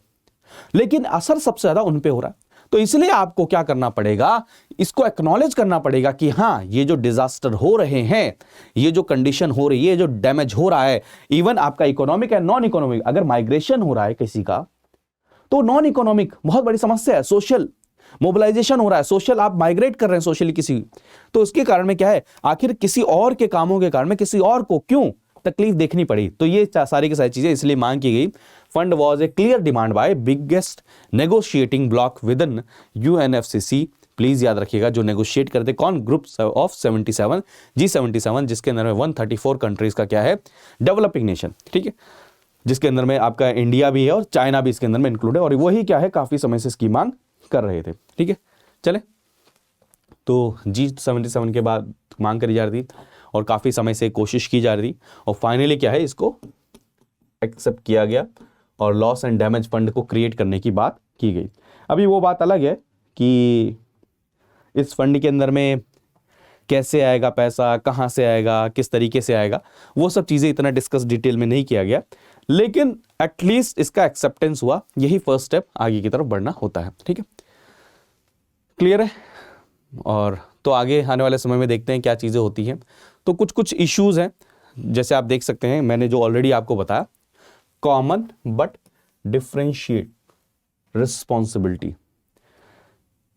Speaker 2: लेकिन असर सबसे ज्यादा उन पे हो रहा है। तो इसलिए आपको क्या करना पड़ेगा, इसको एक्नॉलेज करना पड़ेगा कि हां, ये जो डिजास्टर हो रहे हैं, ये जो कंडीशन हो रही है, जो डैमेज हो रहा है, इवन आपका इकोनॉमिक है, नॉन इकोनॉमिक, अगर माइग्रेशन हो रहा है किसी का तो नॉन इकोनॉमिक बहुत बड़ी समस्या है, सोशल मोबिलाइजेशन हो रहा है, सोशल आप माइग्रेट कर रहे हैं सोशली किसी, तो उसके कारण में क्या है, आखिर किसी और के कामों के कारण में किसी और को क्यों तकलीफ देखनी पड़ी। तो ये सारी की सारी चीजें इसलिए मांग की गई। Fund was a clear demand by biggest negotiating block with in UNFCCC. Please याद रखिएगा, जो नेगोशिएट करते कौन, ग्रुप ऑफ 77, G77, जिसके अंदर में 134 कंट्रीज का क्या है, डेवलपिंग नेशन। ठीक है, जिसके अंदर में आपका इंडिया भी है और चाइना भी इसके अंदर में इंक्लूड है, और वही क्या है काफ़ी समय से इसकी मांग कर रहे थे। ठीक है, चले तो G77 के बाद मांग करी जा रही थी और काफ़ी समय से कोशिश की जा रही थी, और फाइनली क्या है इसको एक्सेप्ट किया गया और लॉस एंड डैमेज फंड को क्रिएट करने की बात की गई। अभी वो बात अलग है कि इस फंड के अंदर में कैसे आएगा पैसा, कहाँ से आएगा, किस तरीके से आएगा, वो सब चीज़ें इतना डिस्कस डिटेल में नहीं किया गया, लेकिन एटलीस्ट इसका एक्सेप्टेंस हुआ। यही फर्स्ट स्टेप आगे की तरफ बढ़ना होता है। ठीक है, क्लियर है। और तो आगे आने वाले समय में देखते हैं क्या चीज़ें होती हैं। तो कुछ इश्यूज़ हैं, जैसे आप देख सकते हैं मैंने जो ऑलरेडी आपको बताया, common but differentiate responsibility.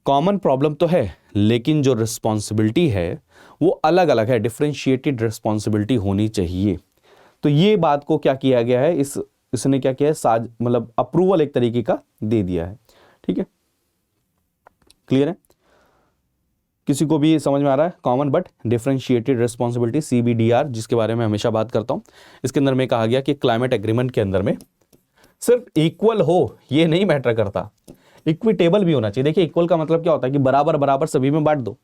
Speaker 2: Common problem तो है, लेकिन जो रिस्पॉन्सिबिलिटी है वो अलग अलग है, डिफरेंशिएटेड रिस्पॉन्सिबिलिटी होनी चाहिए। तो ये बात को क्या किया गया है, इसने क्या किया है, मतलब अप्रूवल एक तरीके का दे दिया है। ठीक है, क्लियर है, किसी को भी समझ में आ रहा है? Common but differentiated responsibility, CBDR, जिसके बारे में हमेशा बात करता हूं। इसके अंदर में कहा गया कि क्लाइमेट एग्रीमेंट के अंदर में सिर्फ इक्वल हो ये नहीं मैटर करता, इक्विटेबल भी होना चाहिए। देखिए इक्वल का मतलब क्या होता है कि बराबर बराबर सभी में बांट दो।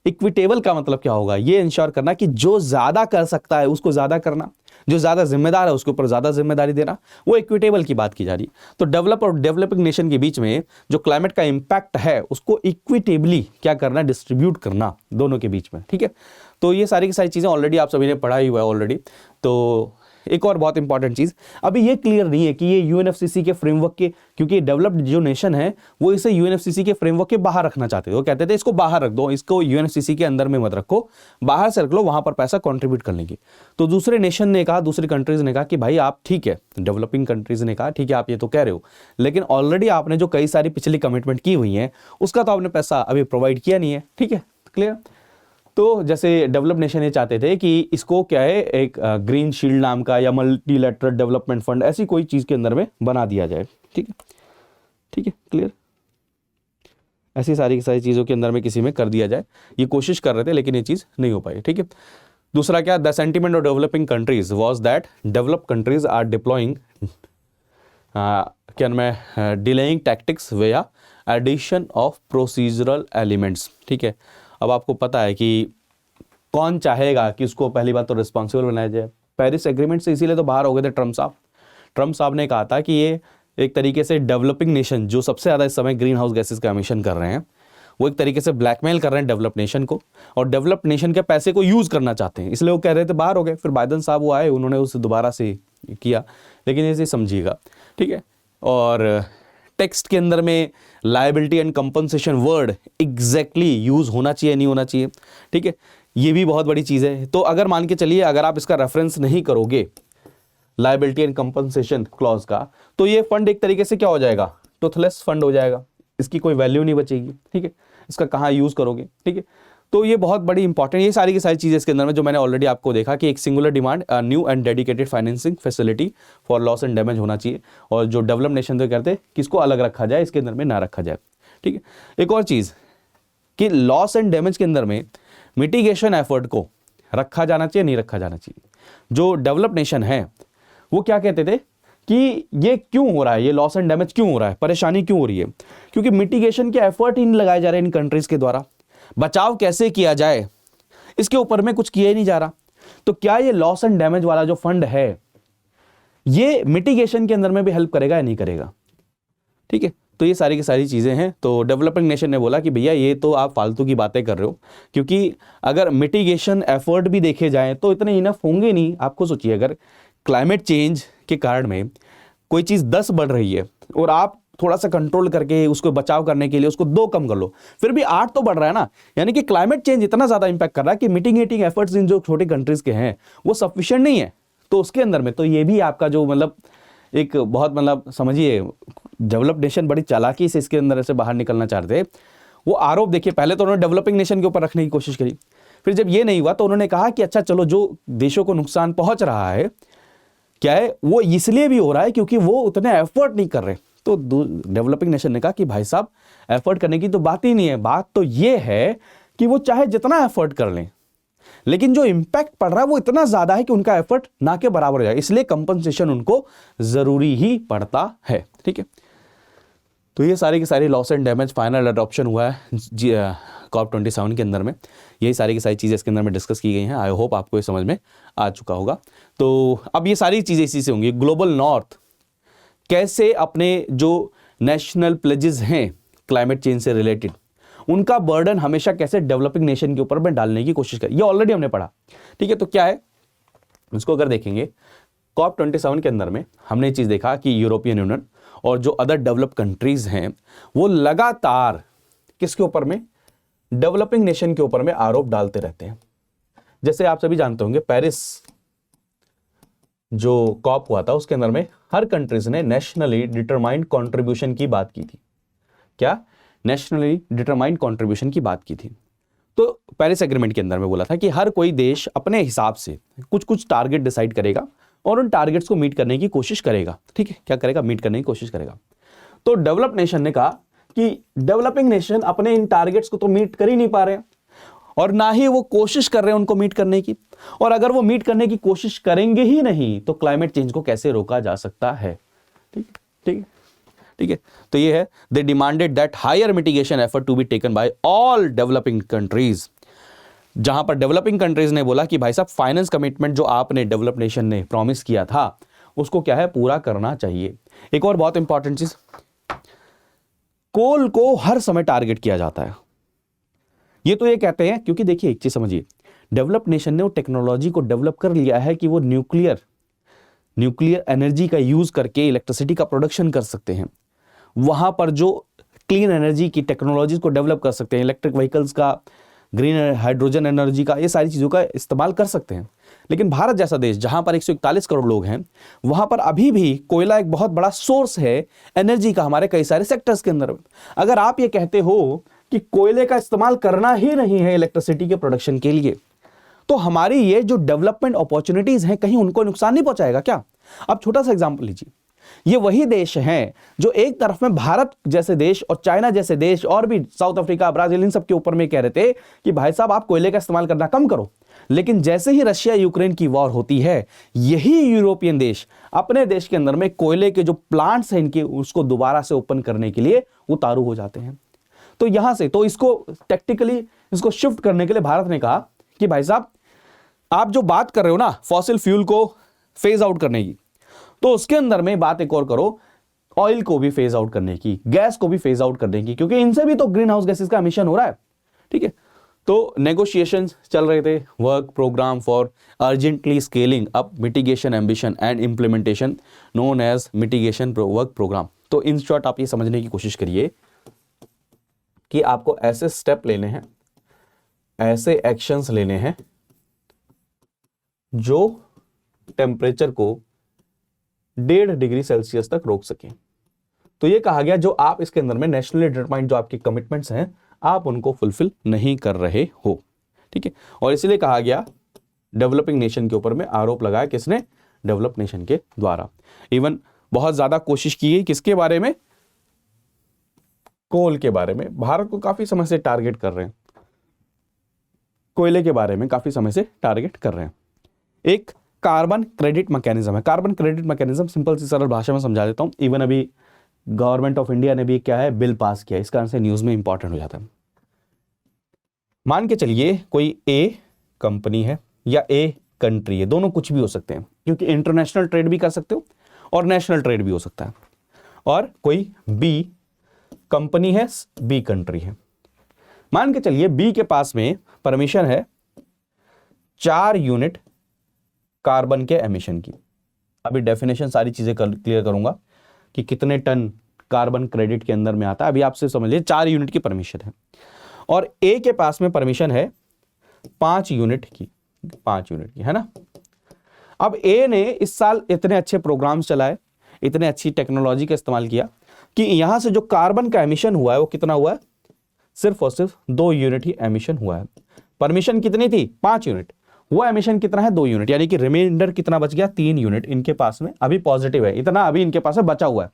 Speaker 2: इक्विटेबल का मतलब क्या होगा, ये इंश्योर करना कि जो ज्यादा कर सकता है उसको ज्यादा करना, जो ज्यादा जिम्मेदार है उसके ऊपर ज्यादा जिम्मेदारी देना, वो इक्विटेबल की बात की जा रही है। तो डेवलप और डेवलपिंग नेशन के बीच में जो क्लाइमेट का इंपैक्ट है उसको इक्विटेबली क्या करना, डिस्ट्रीब्यूट करना दोनों के बीच में। ठीक है, तो ये सारी की सारी चीजें ऑलरेडी आप सभी ने पढ़ा ही हुआ है ऑलरेडी। तो एक और बहुत इंपॉर्टेंट चीज अभी ये क्लियर नहीं है कि ये UNFCCC के फ्रेमवर्क के, क्योंकि डेवलप्ड जो नेशन है वो इसे UNFCCC के फ्रेमवर्क के बाहर रखना चाहते थे। वो कहते थे इसको बाहर रख दो, इसको UNFCCC के अंदर में मत रखो, बाहर से रख लो, वहां पर पैसा कंट्रीब्यूट करने की। तो दूसरे नेशन ने कहा, दूसरी कंट्रीज ने कहा कि भाई आप ठीक है, डेवलपिंग कंट्रीज ने कहा ठीक है आप ये तो कह रहे हो, लेकिन ऑलरेडी आपने जो कई सारी पिछली कमिटमेंट की हुई है उसका तो आपने पैसा अभी प्रोवाइड किया नहीं है। ठीक है, क्लियर। तो जैसे डेवलप नेशन ये चाहते थे कि इसको क्या है, एक ग्रीन शील्ड नाम का या मल्टीलैटरल डेवलपमेंट फंड ऐसी कोई चीज के अंदर में बना दिया जाए। ठीक है, ठीक है, क्लियर। ऐसी सारी चीजों के अंदर में किसी में कर दिया जाए, ये कोशिश कर रहे थे लेकिन ये चीज नहीं हो पाई। ठीक है, दूसरा क्या, the sentiment of developing countries was that develop countries are deploying क्या मैं delaying tactics via addition of procedural elements. ठीक है, अब आपको पता है कि कौन चाहेगा कि उसको पहली बात तो रिस्पॉन्सिबल बनाया जाए। पेरिस एग्रीमेंट से इसीलिए तो बाहर हो गए थे ट्रम्प साहब ने कहा था कि ये एक तरीके से डेवलपिंग नेशन जो सबसे ज़्यादा इस समय ग्रीन हाउस गैसेस का एमिशन कर रहे हैं, वो एक तरीके से ब्लैकमेल कर रहे हैं डेवलप नेशन को, और डेवलप नेशन के पैसे को यूज़ करना चाहते हैं, इसलिए वो कह रहे थे बाहर हो गए। फिर बाइडन साहब वो आए, उन्होंने उसे दोबारा से किया, लेकिन ऐसे समझिएगा। ठीक है, और टेक्स्ट के अंदर में liability and compensation word exactly use होना चाहिए नहीं होना चाहिए। ठीक है, ये भी बहुत बड़ी चीज़ है। तो अगर मान के चलिए अगर आप इसका रेफरेंस नहीं करोगे लायबिलिटी एंड कंपनसेशन क्लॉज का, तो ये फंड एक तरीके से क्या हो जाएगा, टूथलेस फंड हो जाएगा, इसकी कोई वैल्यू नहीं बचेगी। ठीक है, इसका कहाँ यूज करोगे। ठीक है, तो ये बहुत बड़ी इंपॉर्टेंट, ये सारी की सारी चीज़ें इसके अंदर में जो मैंने ऑलरेडी आपको देखा कि एक singular demand, new and dedicated financing facility for loss and damage होना चाहिए, और जो डेवलप नेशन तो कहते हैं कि इसको अलग रखा जाए, इसके अंदर में ना रखा जाए। ठीक है, एक और चीज़ कि लॉस एंड डैमेज के अंदर में मिटिगेशन एफर्ट को रखा जाना चाहिए नहीं रखा जाना चाहिए। जो डेवलप नेशन है वो क्या कहते थे कि ये क्यों हो रहा है, ये लॉस एंड डैमेज क्यों हो रहा है, परेशानी क्यों हो रही है, क्योंकि मिटिगेशन के एफर्ट ही नहीं लगाए जा रहे इन कंट्रीज के द्वारा, बचाव कैसे किया जाए इसके ऊपर में कुछ किया ही नहीं जा रहा। तो क्या ये लॉस एंड डैमेज वाला जो फंड है ये मिटिगेशन के अंदर में भी हेल्प करेगा या नहीं करेगा। ठीक है, तो ये सारी की सारी चीज़ें हैं। तो डेवलपिंग नेशन ने बोला कि भैया ये तो आप फालतू की बातें कर रहे हो, क्योंकि अगर मिटिगेशन एफर्ट भी देखे जाएं तो इतने इनफ होंगे नहीं। आपको सोचिए अगर क्लाइमेट चेंज के कारण में कोई चीज़ 10 बढ़ रही है और आप थोड़ा सा कंट्रोल करके उसको बचाव करने के लिए उसको 2 कम कर लो, फिर भी 8 तो बढ़ रहा है ना। यानी कि क्लाइमेट चेंज इतना ज़्यादा इंपैक्ट कर रहा है कि मिटिगेटिंग एफर्ट्स इन जो छोटी कंट्रीज़ के हैं वो सफिशिएंट नहीं है। तो उसके अंदर में तो ये भी आपका जो मतलब एक बहुत मतलब समझिए डेवलप नेशन बड़ी चालाकी से इसके अंदर से बाहर निकलना चाहते थे। वो आरोप देखिए, पहले तो उन्होंने डेवलपिंग नेशन के ऊपर रखने की कोशिश करी, फिर जब ये नहीं हुआ तो उन्होंने कहा कि अच्छा चलो जो देशों को नुकसान पहुंच रहा है क्या है वो इसलिए भी हो रहा है क्योंकि वो उतने एफर्ट नहीं कर रहे। तो डेवलपिंग नेशन ने कहा कि भाई साहब एफर्ट करने की तो बात ही नहीं है, बात तो ये है कि वो चाहे जितना एफर्ट कर लें, लेकिन जो इंपैक्ट पड़ रहा है वो इतना ज्यादा है कि उनका एफर्ट ना के बराबर हो जाए, इसलिए कंपनसेशन उनको जरूरी ही पड़ता है। ठीक है, तो ये सारी की सारी loss and damage final adoption हुआ है COP27 के अंदर में। यही सारी की सारी चीज़ें इसके अंदर में डिस्कस की गई हैं। आई होप आपको ये समझ में आ चुका होगा। तो अब ये सारी चीज़ें इसी से होंगी। ग्लोबल नॉर्थ कैसे अपने जो नेशनल प्लेजेस हैं क्लाइमेट चेंज से रिलेटेड, उनका बर्डन हमेशा कैसे डेवलपिंग नेशन के ऊपर में डालने की कोशिश करें, ये ऑलरेडी हमने पढ़ा। ठीक है, तो क्या है उसको अगर देखेंगे COP27 के अंदर में हमने ये चीज़ देखा कि यूरोपियन यूनियन और जो अदर डेवलप कंट्रीज हैं वो लगातार किसके ऊपर में, डेवलपिंग नेशन के ऊपर में आरोप डालते रहते हैं। जैसे आप सभी जानते होंगे पेरिस जो COP हुआ था उसके अंदर में हर कंट्रीज ने नेशनली डिटरमाइंड कंट्रीब्यूशन की बात की थी। क्या? नेशनली डिटरमाइंड कंट्रीब्यूशन की बात की थी। तो पेरिस एग्रीमेंट के अंदर में बोला था कि हर कोई देश अपने हिसाब से कुछ कुछ टारगेट डिसाइड करेगा और उन टारगेट्स को मीट करने की कोशिश करेगा। ठीक है, क्या करेगा? मीट करने की कोशिश करेगा। तो डेवलप नेशन ने कहा कि डेवलपिंग नेशन अपने इन टारगेट्स को तो मीट कर ही नहीं पा रहे हैं और ना ही वो कोशिश कर रहे हैं उनको मीट करने की, और अगर वो मीट करने की कोशिश करेंगे ही नहीं तो क्लाइमेट चेंज को कैसे रोका जा सकता है। ठीक ठीक ठीक है, तो ये है they demanded that higher mitigation effort to be taken by all developing countries. जहां पर डेवलपिंग कंट्रीज ने बोला कि भाई साहब फाइनेंस कमिटमेंट जो आपने डेवलप नेशन ने प्रॉमिस किया था उसको क्या है, पूरा करना चाहिए। एक और बहुत इंपॉर्टेंट चीज, कोल को हर समय टारगेट किया जाता है। ये तो ये कहते हैं क्योंकि देखिए एक चीज समझिए, डेवलप नेशन ने वो टेक्नोलॉजी को डेवलप कर लिया है कि वो न्यूक्लियर एनर्जी का यूज करके इलेक्ट्रिसिटी का प्रोडक्शन कर सकते हैं। वहां पर जो क्लीन एनर्जी की टेक्नोलॉजी को डेवलप कर सकते हैं, इलेक्ट्रिक व्हीकल्स का, ग्रीन हाइड्रोजन एनर्जी का, ये सारी चीजों का इस्तेमाल कर सकते हैं। लेकिन भारत जैसा देश जहां पर 141 करोड़ लोग हैं, वहां पर अभी भी कोयला एक बहुत बड़ा सोर्स है एनर्जी का हमारे कई सारे सेक्टर्स के अंदर। अगर आप ये कहते हो कि कोयले का इस्तेमाल करना ही नहीं है इलेक्ट्रिसिटी के प्रोडक्शन के लिए, तो हमारी ये जो डेवलपमेंट अपॉर्चुनिटीज हैं कहीं उनको नुकसान नहीं पहुंचाएगा क्या? अब छोटा सा एग्जांपल लीजिए, ये वही देश हैं जो एक तरफ में भारत जैसे देश और चाइना जैसे देश और भी साउथ अफ्रीका, ब्राजील, इन सब के ऊपर में कह रहे थे कि भाई साहब आप कोयले का इस्तेमाल करना कम करो। लेकिन जैसे ही रशिया यूक्रेन की वॉर होती है, यही यूरोपियन देश अपने देश के अंदर में कोयले के जो प्लांट्स हैं इनके, उसको दोबारा से ओपन करने के लिए उतारू हो जाते हैं। तो यहां से तो इसको टेक्टिकली इसको शिफ्ट करने के लिए भारत ने कहा कि भाई साहब आप जो बात कर रहे हो ना फॉसिल फ्यूल को फेज आउट करने की, तो उसके अंदर में बात एक और करो ऑयल को भी फेज आउट करने की, गैस को भी फेज आउट करने की, क्योंकि इनसे भी तो ग्रीन हाउस गैसेस का एमिशन हो रहा है। ठीक है, तो नेगोशिएशंस चल रहे थे, work programme for urgently scaling up mitigation ambition and implementation known as mitigation work programme. तो इन शॉर्ट आप ये समझने की कोशिश करिए कि आपको ऐसे स्टेप लेने हैं, ऐसे एक्शंस लेने हैं जो टेम्परेचर को 1.5 डिग्री सेल्सियस तक रोक सके। तो ये कहा गया जो आप इसके अंदर में नेशनली डिटरमाइंड जो आपकी कमिटमेंट्स हैं आप उनको फुलफिल नहीं कर रहे हो। ठीक है, और इसलिए कहा गया डेवलपिंग नेशन के ऊपर में आरोप लगाया, किसने? डेवलप नेशन के द्वारा। इवन बहुत ज्यादा कोशिश की गई किसके बारे में? कोल के बारे में। भारत को काफी समय से टारगेट कर रहे हैं, कोयले के बारे में काफी समय से टारगेट कर रहे हैं। एक कार्बन क्रेडिट मैकेनिज्म है। कार्बन क्रेडिट मैकेनिज्म सिंपल सी सरल भाषा में समझा देता हूं। इवन अभी गवर्नमेंट ऑफ इंडिया ने भी क्या है, बिल पास किया, इस कारण से न्यूज में इंपॉर्टेंट हो जाता है। मान के चलिए कोई ए कंपनी है या ए कंट्री है, दोनों कुछ भी हो सकते हैं क्योंकि इंटरनेशनल ट्रेड भी कर सकते हो और नेशनल ट्रेड भी हो सकता है। और कोई बी कंपनी है, बी कंट्री है। मान के चलिए बी के पास में परमिशन है 4 यूनिट कार्बन के एमिशन की। अभी डेफिनेशन सारी चीजें क्लियर करूंगा कि कितने टन कार्बन क्रेडिट के अंदर में आता है। अभी आपसे समझिए 4 यूनिट की परमिशन है और ए के पास में परमिशन है 5 यूनिट की, 5 यूनिट की, है ना। अब ए ने इस साल इतने अच्छे प्रोग्राम्स चलाए, इतने अच्छी टेक्नोलॉजी का इस्तेमाल किया कि यहां से जो कार्बन का एमिशन हुआ है वो कितना हुआ है? सिर्फ और सिर्फ 2 यूनिट ही एमिशन हुआ है। परमिशन कितनी थी? 5 यूनिट, वो एमिशन कितना है? 2 यूनिट, यानी कि रिमाइंडर कितना बच गया? 3 यूनिट इनके पास में अभी पॉजिटिव है, इतना अभी इनके पास में बचा हुआ है।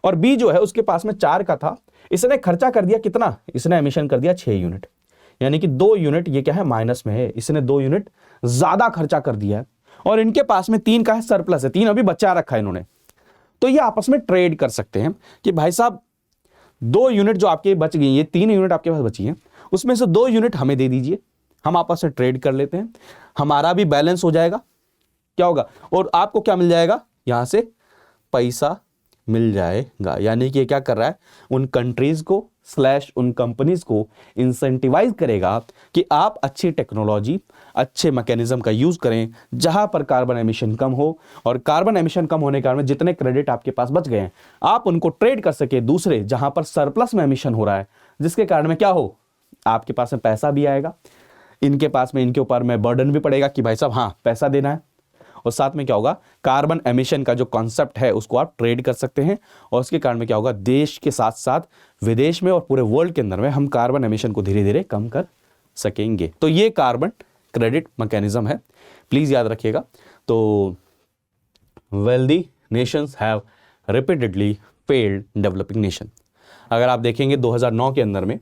Speaker 2: और बी जो है उसके पास में 4 का था, इसने खर्चा कर दिया कितना? इसने एमिशन कर दिया 6 यूनिट। यानी कि 2 यूनिट ये क्या है, माइनस में है, इसने 2 यूनिट ज्यादा खर्चा कर दिया है और इनके पास में 3 का है सरप्लस है, 3 अभी बचा रखा है इन्होंने। तो ये आपस में ट्रेड कर सकते हैं कि भाई साहब 2 यूनिट जो आपके बच गई, ये 3 यूनिट आपके पास बची हैं, उसमें से 2 यूनिट हमें दे दीजिए, हम आपस में ट्रेड कर लेते हैं, हमारा भी बैलेंस हो जाएगा। क्या होगा, और आपको क्या मिल जाएगा, यहां से पैसा मिल जाएगा। यानी कि ये क्या कर रहा है, उन कंट्रीज को स्लैश उन कंपनीज को इंसेंटिवाइज करेगा कि आप अच्छी टेक्नोलॉजी, अच्छे मैकेनिज्म का यूज करें जहां पर कार्बन एमिशन कम हो, और कार्बन एमिशन कम होने के कारण जितने क्रेडिट आपके पास बच गए हैं आप उनको ट्रेड कर सके दूसरे जहां पर सरप्लस में एमिशन हो रहा है, जिसके कारण में क्या हो, आपके पास में पैसा भी आएगा, इनके पास में इनके ऊपर में बर्डन भी पड़ेगा कि भाई साहब हाँ पैसा देना है, और साथ में क्या होगा, कार्बन एमिशन का जो कॉन्सेप्ट है उसको आप ट्रेड कर सकते हैं, और उसके कारण में क्या होगा, देश के साथ साथ विदेश में और पूरे वर्ल्ड के अंदर में हम कार्बन एमिशन को धीरे धीरे कम कर सकेंगे। तो ये कार्बन क्रेडिट मैकेनिज्म है, प्लीज याद रखिएगा। तो wealthy Nations have repeatedly failed developing nation. अगर आप देखेंगे 2009 के अंदर में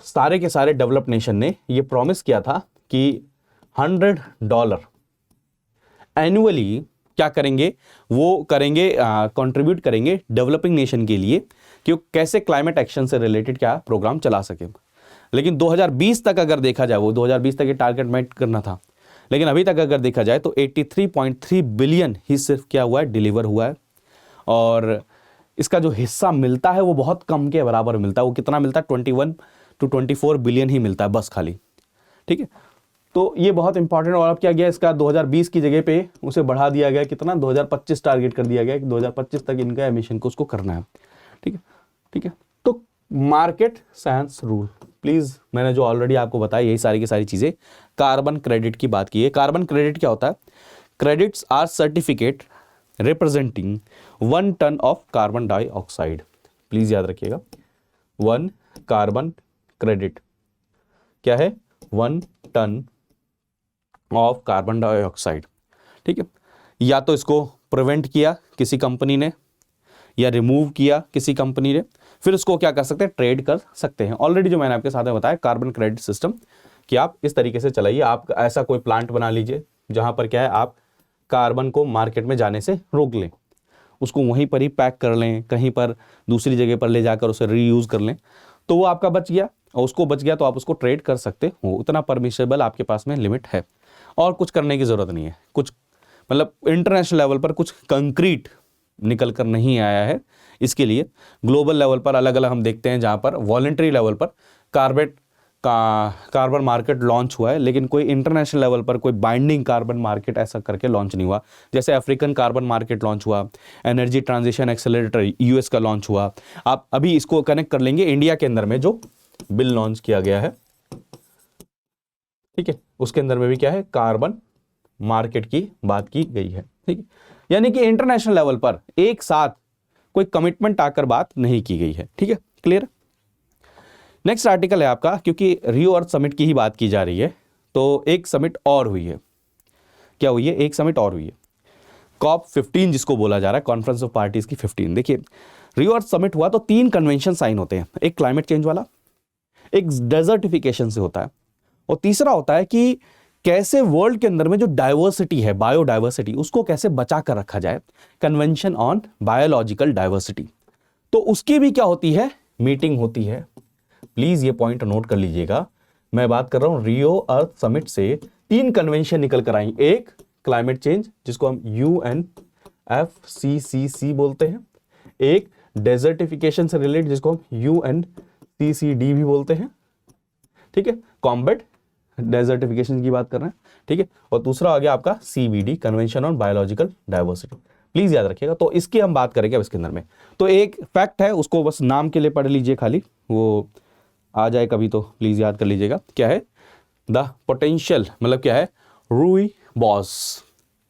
Speaker 2: सारे के सारे डेवलप्ड नेशन ने ये प्रॉमिस किया था कि $100 एनुअली क्या करेंगे, वो करेंगे, कंट्रीब्यूट करेंगे डेवलपिंग नेशन के लिए कि वो कैसे क्लाइमेट एक्शन से रिलेटेड क्या प्रोग्राम चला सके। लेकिन 2020 तक अगर देखा जाए, वो 2020 तक ये टारगेट मेट करना था, लेकिन अभी तक अगर देखा जाए तो 83.3 बिलियन ही सिर्फ क्या हुआ है, डिलीवर हुआ है, और इसका जो हिस्सा मिलता है वो बहुत कम के बराबर मिलता है। वो कितना मिलता है, 21 to 24 बिलियन ही मिलता है बस खाली, ठीक है। तो ये बहुत इंपॉर्टेंट, और अब क्या गया, इसका 2020 की जगह पे उसे बढ़ा दिया गया, कितना, 2025 टारगेट कर दिया गया कि 2025 तक इनका एमिशन को उसको करना है, ठीक है, ठीक है। तो मार्केट साइंस रूल, प्लीज, मैंने जो ऑलरेडी आपको बताया यही सारी की सारी चीजें, कार्बन क्रेडिट की बात की है। कार्बन क्रेडिट क्या होता है, credits are certificate representing 1 tonne of carbon dioxide. Please याद रखिएगा, 1 कार्बन क्रेडिट क्या है, 1 टन ऑफ कार्बन डाइऑक्साइड, ठीक है। या तो इसको प्रिवेंट किया किसी कंपनी ने, या रिमूव किया किसी कंपनी ने, फिर उसको क्या कर सकते हैं, ट्रेड कर सकते हैं। ऑलरेडी जो मैंने आपके साथ में बताया कार्बन क्रेडिट सिस्टम कि आप इस तरीके से चलाइए। आप ऐसा कोई प्लांट बना लीजिए जहां पर क्या है, आप कार्बन को मार्केट में जाने से रोक लें, उसको वहीं पर ही पैक कर लें, कहीं पर दूसरी जगह पर ले जाकर उसे रीयूज कर लें, तो वो आपका बच गया, और उसको बच गया तो आप उसको ट्रेड कर सकते हो। उतना परमिशेबल आपके पास में लिमिट है, और कुछ करने की जरूरत नहीं है। कुछ मतलब इंटरनेशनल लेवल पर कुछ कंक्रीट निकल कर नहीं आया है, इसके लिए ग्लोबल लेवल पर अलग अलग हम देखते हैं जहां पर वॉलंटरी लेवल पर कार्बन मार्केट लॉन्च हुआ है, लेकिन कोई इंटरनेशनल लेवल पर कोई बाइंडिंग कार्बन मार्केट ऐसा करके लॉन्च नहीं हुआ। जैसे अफ्रीकन कार्बन मार्केट लॉन्च हुआ, एनर्जी ट्रांजिशन एक्सेलरेटर यूएस का लॉन्च हुआ। आप अभी इसको कनेक्ट कर लेंगे इंडिया के अंदर में जो बिल लॉन्च किया गया है, ठीक है, उसके अंदर में भी क्या है, कार्बन मार्केट की बात की गई है, ठीक है। यानी कि इंटरनेशनल लेवल पर एक साथ कोई कमिटमेंट आकर बात नहीं की गई है, ठीक है, क्लियर। नेक्स्ट आर्टिकल है आपका, क्योंकि रियो अर्थ समिट की ही बात की जा रही है, तो एक समिट और हुई है। क्या हुई है, एक समिट और हुई है, COP 15 जिसको बोला जा रहा है, कॉन्फ्रेंस ऑफ पार्टीज की 15। देखिए रियो अर्थ समिट हुआ तो 3 कन्वेंशन साइन होते हैं, एक क्लाइमेट चेंज वाला, एक डेजर्टिफिकेशन से होता है, और तीसरा होता है कि कैसे वर्ल्ड के अंदर में जो डाइवर्सिटी है, बायोडाइवर्सिटी, उसको कैसे बचा कर रखा जाए, कन्वेंशन ऑन बायोलॉजिकल डाइवर्सिटी। तो उसकी भी क्या होती है, मीटिंग होती है। प्लीज ये पॉइंट नोट कर लीजिएगा, मैं बात कर रहा हूं रियो अर्थ समिट से 3 कन्वेंशन निकल कर आई। एक क्लाइमेट चेंज जिसको हम UNFCCC बोलते हैं, एक डेजर्टिफिकेशन से रिलेटेड जिसको हम UNCCD भी बोलते हैं, ठीक है, कॉम्बैट डेजर्टिफिकेशन की बात कर रहे हैं, ठीक है, और दूसरा आ गया आपका CBD, convention on biological diversity. Please याद रखिएगा, तो इसकी हम बात करेंगे अब इसके अंदर में। तो एक फैक्ट है, उसको बस नाम के लिए पढ़ लीजिए, खाली वो आ जाए कभी तो प्लीज याद कर लीजिएगा। क्या है, द पोटेंशियल, मतलब क्या है, रूईबॉस,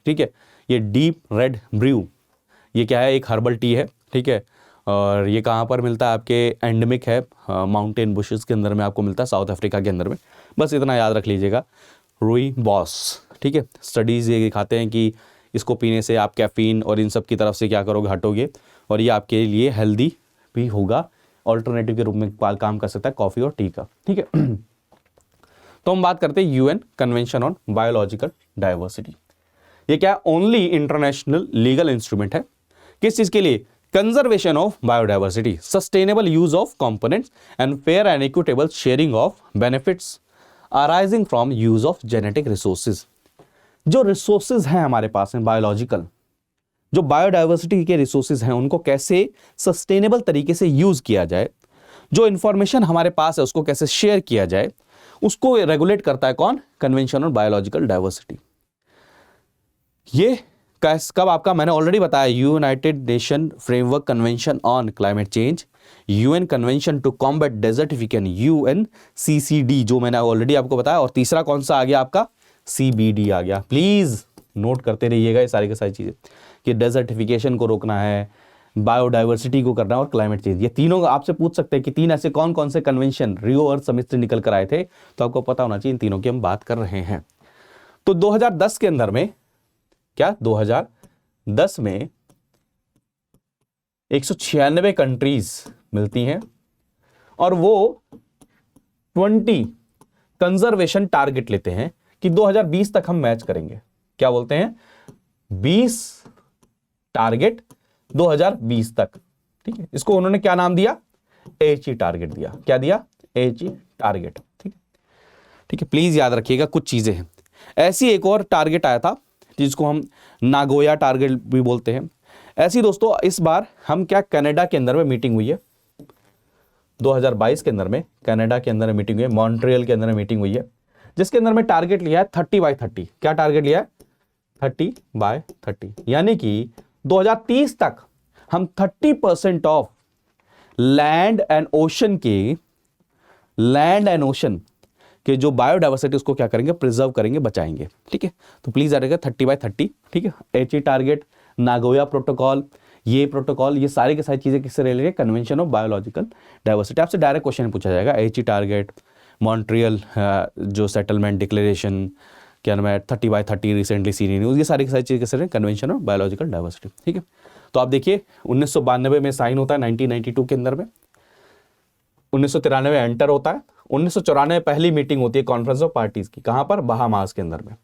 Speaker 2: ठीक है, ये डीप रेड ब्रू, ये क्या है, एक हर्बल टी है, ठीक है, और ये कहाँ पर मिलता है, आपके एंडेमिक है, माउंटेन बुशेस के अंदर में आपको मिलता है, साउथ अफ्रीका के अंदर में। बस इतना याद रख लीजिएगा, रूईबॉस, ठीक है। स्टडीज ये दिखाते हैं कि इसको पीने से आप कैफीन और इन सब की तरफ से क्या करोगे, हटोगे, और ये आपके लिए हेल्दी भी होगा, ऑल्टरनेटिव के रूप में काम कर सकता है कॉफी और टी का, ठीक है। तो हम बात करते हैं UN convention on biological diversity. ये क्या ओनली इंटरनेशनल लीगल इंस्ट्रूमेंट है, किस चीज के लिए? Conservation of biodiversity, sustainable use of components and fair and equitable sharing of benefits arising from use of genetic resources. जो रिसोर्सेज हैं हमारे पास में बायोलॉजिकल, जो बायोडाइवर्सिटी के रिसोर्सेज हैं, उनको कैसे सस्टेनेबल तरीके से यूज किया जाए, जो इंफॉर्मेशन हमारे पास है उसको कैसे शेयर किया जाए, उसको रेगुलेट करता है कौन? Convention on biological diversity. ये कब आपका, मैंने ऑलरेडी बताया, United Nation framework convention on climate change, UN convention to combat desertification, UNCCD जो मैंने ऑलरेडी आपको बताया, और तीसरा कौन सा आ गया आपका? सीबीडी आ गया। प्लीज नोट करते रहिएगा ये सारी की सारी चीजें, कि डेजर्टिफिकेशन को रोकना है, बायोडाइवर्सिटी को करना है और क्लाइमेट चेंज। ये तीनों आपसे पूछ सकते हैं कि तीन ऐसे कौन कौन से कन्वेंशन रियो अर्थ समिट से निकल कर आए थे, तो आपको पता होना चाहिए इन तीनों की हम बात कर रहे हैं। तो 2010 के अंदर में क्या, 2010 में 196 कंट्रीज मिलती हैं और वो 20 कंजर्वेशन टारगेट लेते हैं कि 2020 तक हम मैच करेंगे। क्या बोलते हैं? 20 टारगेट 2020 तक, ठीक है। इसको उन्होंने क्या नाम दिया? एचई टारगेट दिया। क्या दिया? एचई टारगेट, ठीक है, ठीक है। प्लीज याद रखिएगा कुछ चीजें हैं। ऐसी एक और टारगेट आया था जिसको हम नागोया टारगेट भी बोलते हैं। ऐसी दोस्तों इस बार हम क्या, कनाडा के अंदर में मीटिंग हुई है 2022 के अंदर में, कनाडा के अंदर में मीटिंग हुई है, मॉन्ट्रियल के अंदर में मीटिंग हुई है, जिसके अंदर में टारगेट लिया है 30/30। क्या टारगेट लिया है? 30/30, यानी कि 2030 तक हम 30% ऑफ लैंड एंड ओशन के जो बायोडाइवर्सिटी उसको क्या करेंगे? प्रिजर्व करेंगे, बचाएंगे, ठीक है। तो प्लीज याद रखिएगा 30/30, ठीक है। एचई टारगेट, नागोया प्रोटोकॉल, ये प्रोटोकॉल, ये सारी की सारी चीजें किससे related? Convention of biological diversity. आपसे डायरेक्ट क्वेश्चन पूछा जाएगा, एचई टारगेट, मॉन्ट्रियल जो सेटलमेंट डिक्लेरेशन, क्या नाम है, 30/30 रिसेंटली सीनी न्यूज, ये सारी की सारी चीजें किससे? कन्वेंशन ऑफ बायोलॉजिकल डाइवर्सिटी, ठीक है। तो आप देखिए 1992 में साइन होता है, 1992 के अंदर में, 1993 एंटर होता है, 1994 पहली मीटिंग होती है कॉन्फ्रेंस ऑफ पार्टीज की। कहां पर? बहामास के अंदर में,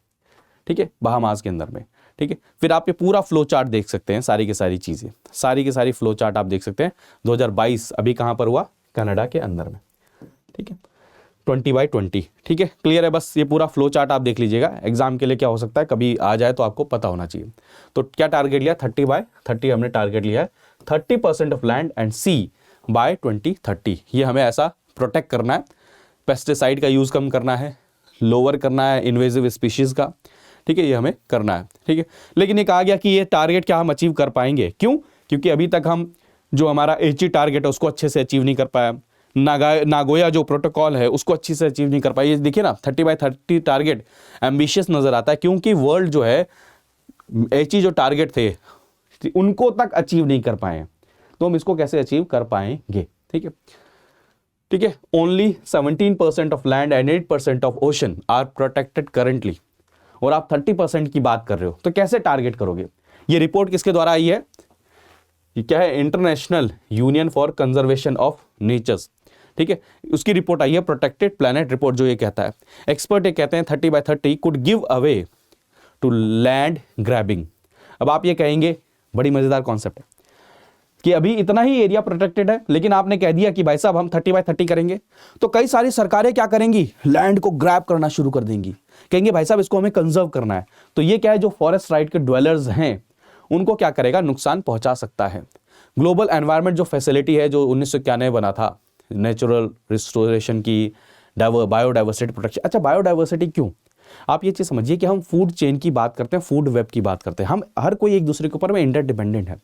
Speaker 2: ठीक है, बहामास के अंदर में, ठीक है। फिर आप ये पूरा फ्लो चार्ट देख सकते हैं, सारी की सारी चीजें, सारी की सारी फ्लो चार्ट आप देख सकते हैं। 2022 अभी कहां पर हुआ? कनाडा के अंदर में, ठीक है, 20/20, ठीक है। क्लियर है? बस ये पूरा फ्लो चार्ट आप देख लीजिएगा, एग्जाम के लिए क्या हो सकता है, कभी आ जाए तो आपको पता होना चाहिए। तो क्या टारगेट लिया? 30/30 हमने टारगेट लिया है। 30% of land and sea by 2030, ये हमें ऐसा प्रोटेक्ट करना है। पेस्टिसाइड का यूज कम करना है, लोअर करना है इन्वेजिव स्पीशीज का, ठीक है, ये हमें करना है, ठीक है। लेकिन ये कहा गया कि ये टारगेट क्या हम अचीव कर पाएंगे? क्यों? क्योंकि अभी तक हम जो हमारा एचई टारगेट है उसको अच्छे से अचीव नहीं कर पाया, नागोया जो प्रोटोकॉल है उसको अच्छे से अचीव नहीं कर पाई। ये देखिए ना 30/30 टारगेट एम्बिशियस नजर आता है, क्योंकि वर्ल्ड जो है एचई जो टारगेट थे उनको तक अचीव नहीं कर पाए, तो हम इसको कैसे अचीव कर पाएंगे, ठीक है, ठीक है। Only 17% of land and 8% of ocean are protected currently, और आप 30% की बात कर रहे हो, तो कैसे टारगेट करोगे? ये रिपोर्ट किसके द्वारा आई है? ये क्या है? International Union for Conservation of Natures, ठीक है, उसकी रिपोर्ट आई है, प्रोटेक्टेड प्लैनेट रिपोर्ट, जो ये कहता है, एक्सपर्ट ये कहते हैं 30/30 could give away to land grabbing. अब आप ये कहेंगे, बड़ी मजेदार कॉन्सेप्ट है कि अभी इतना ही एरिया प्रोटेक्टेड है, लेकिन आपने कह दिया कि भाई साहब हम 30/30 करेंगे, तो कई सारी सरकारें क्या करेंगी? लैंड को ग्रैब करना शुरू कर देंगी, कहेंगे भाई साहब इसको हमें कंजर्व करना है। तो ये क्या है, जो फॉरेस्ट राइट के ड्वेलर्स हैं उनको क्या करेगा? नुकसान पहुंचा सकता है। ग्लोबल एनवायरनमेंट जो फैसिलिटी है, जो 1991 बना था, नेचुरल रिस्टोरेशन की, बायोडाइवर्सिटी प्रोटेक्शन। अच्छा, बायोडाइवर्सिटी क्यों? आप ये चीज समझिए कि हम फूड चेन की बात करते हैं, फूड वेब की बात करते हैं, हम हर कोई एक दूसरे के ऊपर में इंटरडिपेंडेंट है।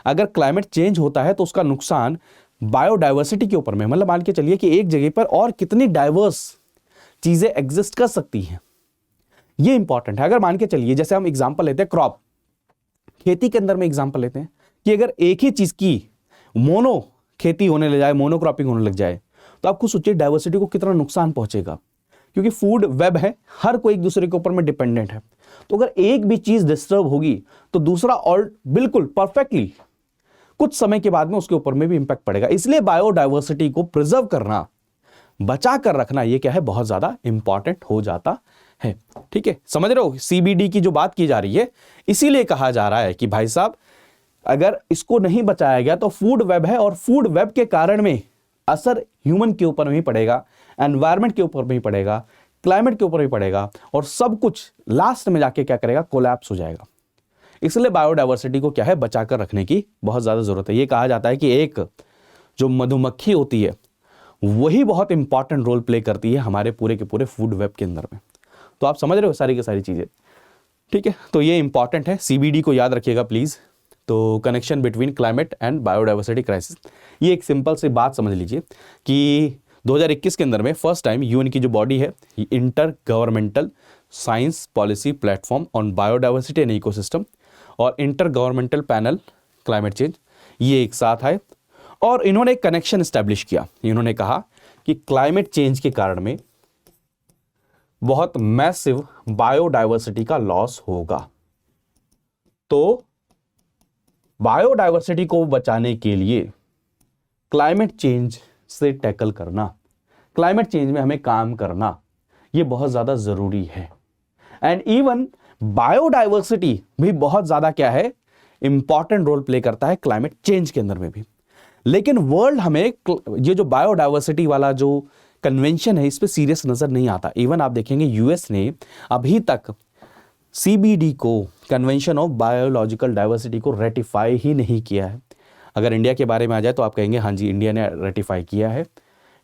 Speaker 2: अगर क्लाइमेट चेंज होता है तो उसका नुकसान बायोडाइवर्सिटी के ऊपर में, मतलब मान के चलिए कि एक जगह पर और कितनी डाइवर्स चीजें एग्जिस्ट कर सकती हैं, ये इंपॉर्टेंट है। अगर मान के चलिए, जैसे हम एग्जांपल लेते हैं क्रॉप, खेती के अंदर में एग्जांपल लेते हैं कि अगर एक ही चीज की मोनो खेती होने लग जाए, मोनोक्रॉपिंग होने लग जाए, तो आप खुद सोचिए डाइवर्सिटी को कितना नुकसान पहुंचेगा, क्योंकि फूड वेब है, हर कोई एक दूसरे के ऊपर में डिपेंडेंट है। तो अगर एक भी चीज डिस्टर्ब होगी तो दूसरा और बिल्कुल परफेक्टली कुछ समय के बाद में उसके ऊपर में भी इंपैक्ट पड़ेगा। इसलिए बायोडाइवर्सिटी को प्रिजर्व करना, बचा कर रखना, ये क्या है, बहुत ज्यादा इंपॉर्टेंट हो जाता है। ठीक है, समझ रहे हो सीबीडी की जो बात की जा रही है, इसीलिए कहा जा रहा है कि भाई साहब अगर इसको नहीं बचाया गया तो फूड वेब है, और फूड वेब के कारण में असर ह्यूमन के ऊपर भी पड़ेगा, एनवायरमेंट के ऊपर भी पड़ेगा, क्लाइमेट के ऊपर भी पड़ेगा, और सब कुछ लास्ट में जाके क्या करेगा, कोलैप्स हो जाएगा। इसलिए बायोडाइवर्सिटी को क्या है, बचा कर रखने की बहुत ज्यादा जरूरत है। ये कहा जाता है कि एक जो मधुमक्खी होती है वही बहुत इंपॉर्टेंट रोल प्ले करती है हमारे पूरे के पूरे फूड वेब के अंदर में। तो आप समझ रहे हो सारी की सारी चीजें। ठीक है, तो ये इंपॉर्टेंट है, सीबीडी को याद रखिएगा प्लीज। तो connection between climate and biodiversity crisis, ये एक सिंपल सी बात समझ लीजिए कि 2021 के अंदर में फर्स्ट टाइम यूएन की जो बॉडी है, inter governmental science policy platform on biodiversity and ecosystem और inter governmental panel climate change, ये एक साथ आए और इन्होंने एक कनेक्शन स्टैब्लिश किया। इन्होंने कहा कि क्लाइमेट चेंज के कारण में बहुत मैसिव बायोडाइवर्सिटी का लॉस होगा। तो बायोडाइवर्सिटी को बचाने के लिए क्लाइमेट चेंज से टैकल करना, क्लाइमेट चेंज में हमें काम करना, ये बहुत ज्यादा जरूरी है। एंड इवन बायोडाइवर्सिटी भी बहुत ज्यादा क्या है, इंपॉर्टेंट रोल प्ले करता है क्लाइमेट चेंज के अंदर में भी। लेकिन वर्ल्ड हमें ये जो बायोडाइवर्सिटी वाला जो कन्वेंशन है इस पे सीरियस नजर नहीं आता। इवन आप देखेंगे यूएस ने अभी तक सीबीडी को, कन्वेंशन ऑफ बायोलॉजिकल डाइवर्सिटी को रेटिफाई ही नहीं किया है। अगर इंडिया के बारे में आ जाए तो आप कहेंगे हाँ जी इंडिया ने रेटिफाई किया है,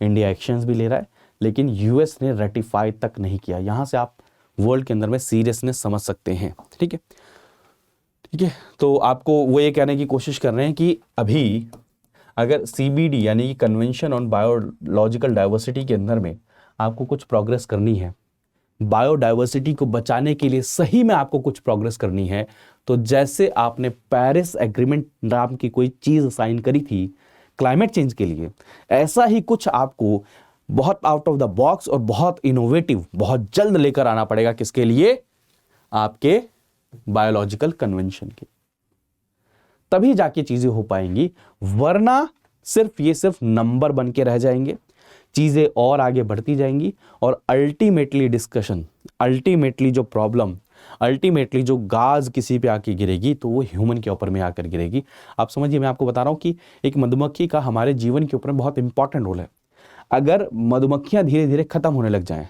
Speaker 2: इंडिया एक्शंस भी ले रहा है, लेकिन यूएस ने रेटिफाई तक नहीं किया। यहां से आप वर्ल्ड के अंदर में सीरियसनेस समझ सकते हैं। ठीक है, ठीक है, तो आपको वो ये कहने की कोशिश कर रहे हैं कि अभी अगर सीबीडी यानी कि कन्वेंशन ऑन बायोलॉजिकल डाइवर्सिटी के अंदर में आपको कुछ प्रोग्रेस करनी है, बायोडाइवर्सिटी को बचाने के लिए सही में आपको कुछ प्रोग्रेस करनी है, तो जैसे आपने पेरिस एग्रीमेंट नाम की कोई चीज साइन करी थी क्लाइमेट चेंज के लिए, ऐसा ही कुछ आपको बहुत आउट ऑफ द बॉक्स और बहुत इनोवेटिव बहुत जल्द लेकर आना पड़ेगा। किसके लिए? आपके बायोलॉजिकल कन्वेंशन के, तभी जाके चीजें हो पाएंगी, वरना सिर्फ नंबर बन के रह जाएंगे, चीजें और आगे बढ़ती जाएंगी और अल्टीमेटली डिस्कशन, अल्टीमेटली जो प्रॉब्लम, अल्टीमेटली जो गाज किसी पे आके गिरेगी तो वो ह्यूमन के ऊपर में आकर गिरेगी। आप समझिए, मैं आपको बता रहा हूं कि एक मधुमक्खी का हमारे जीवन के ऊपर में बहुत इंपॉर्टेंट रोल है। अगर मधुमक्खियां धीरे धीरे खत्म होने लग जाएं,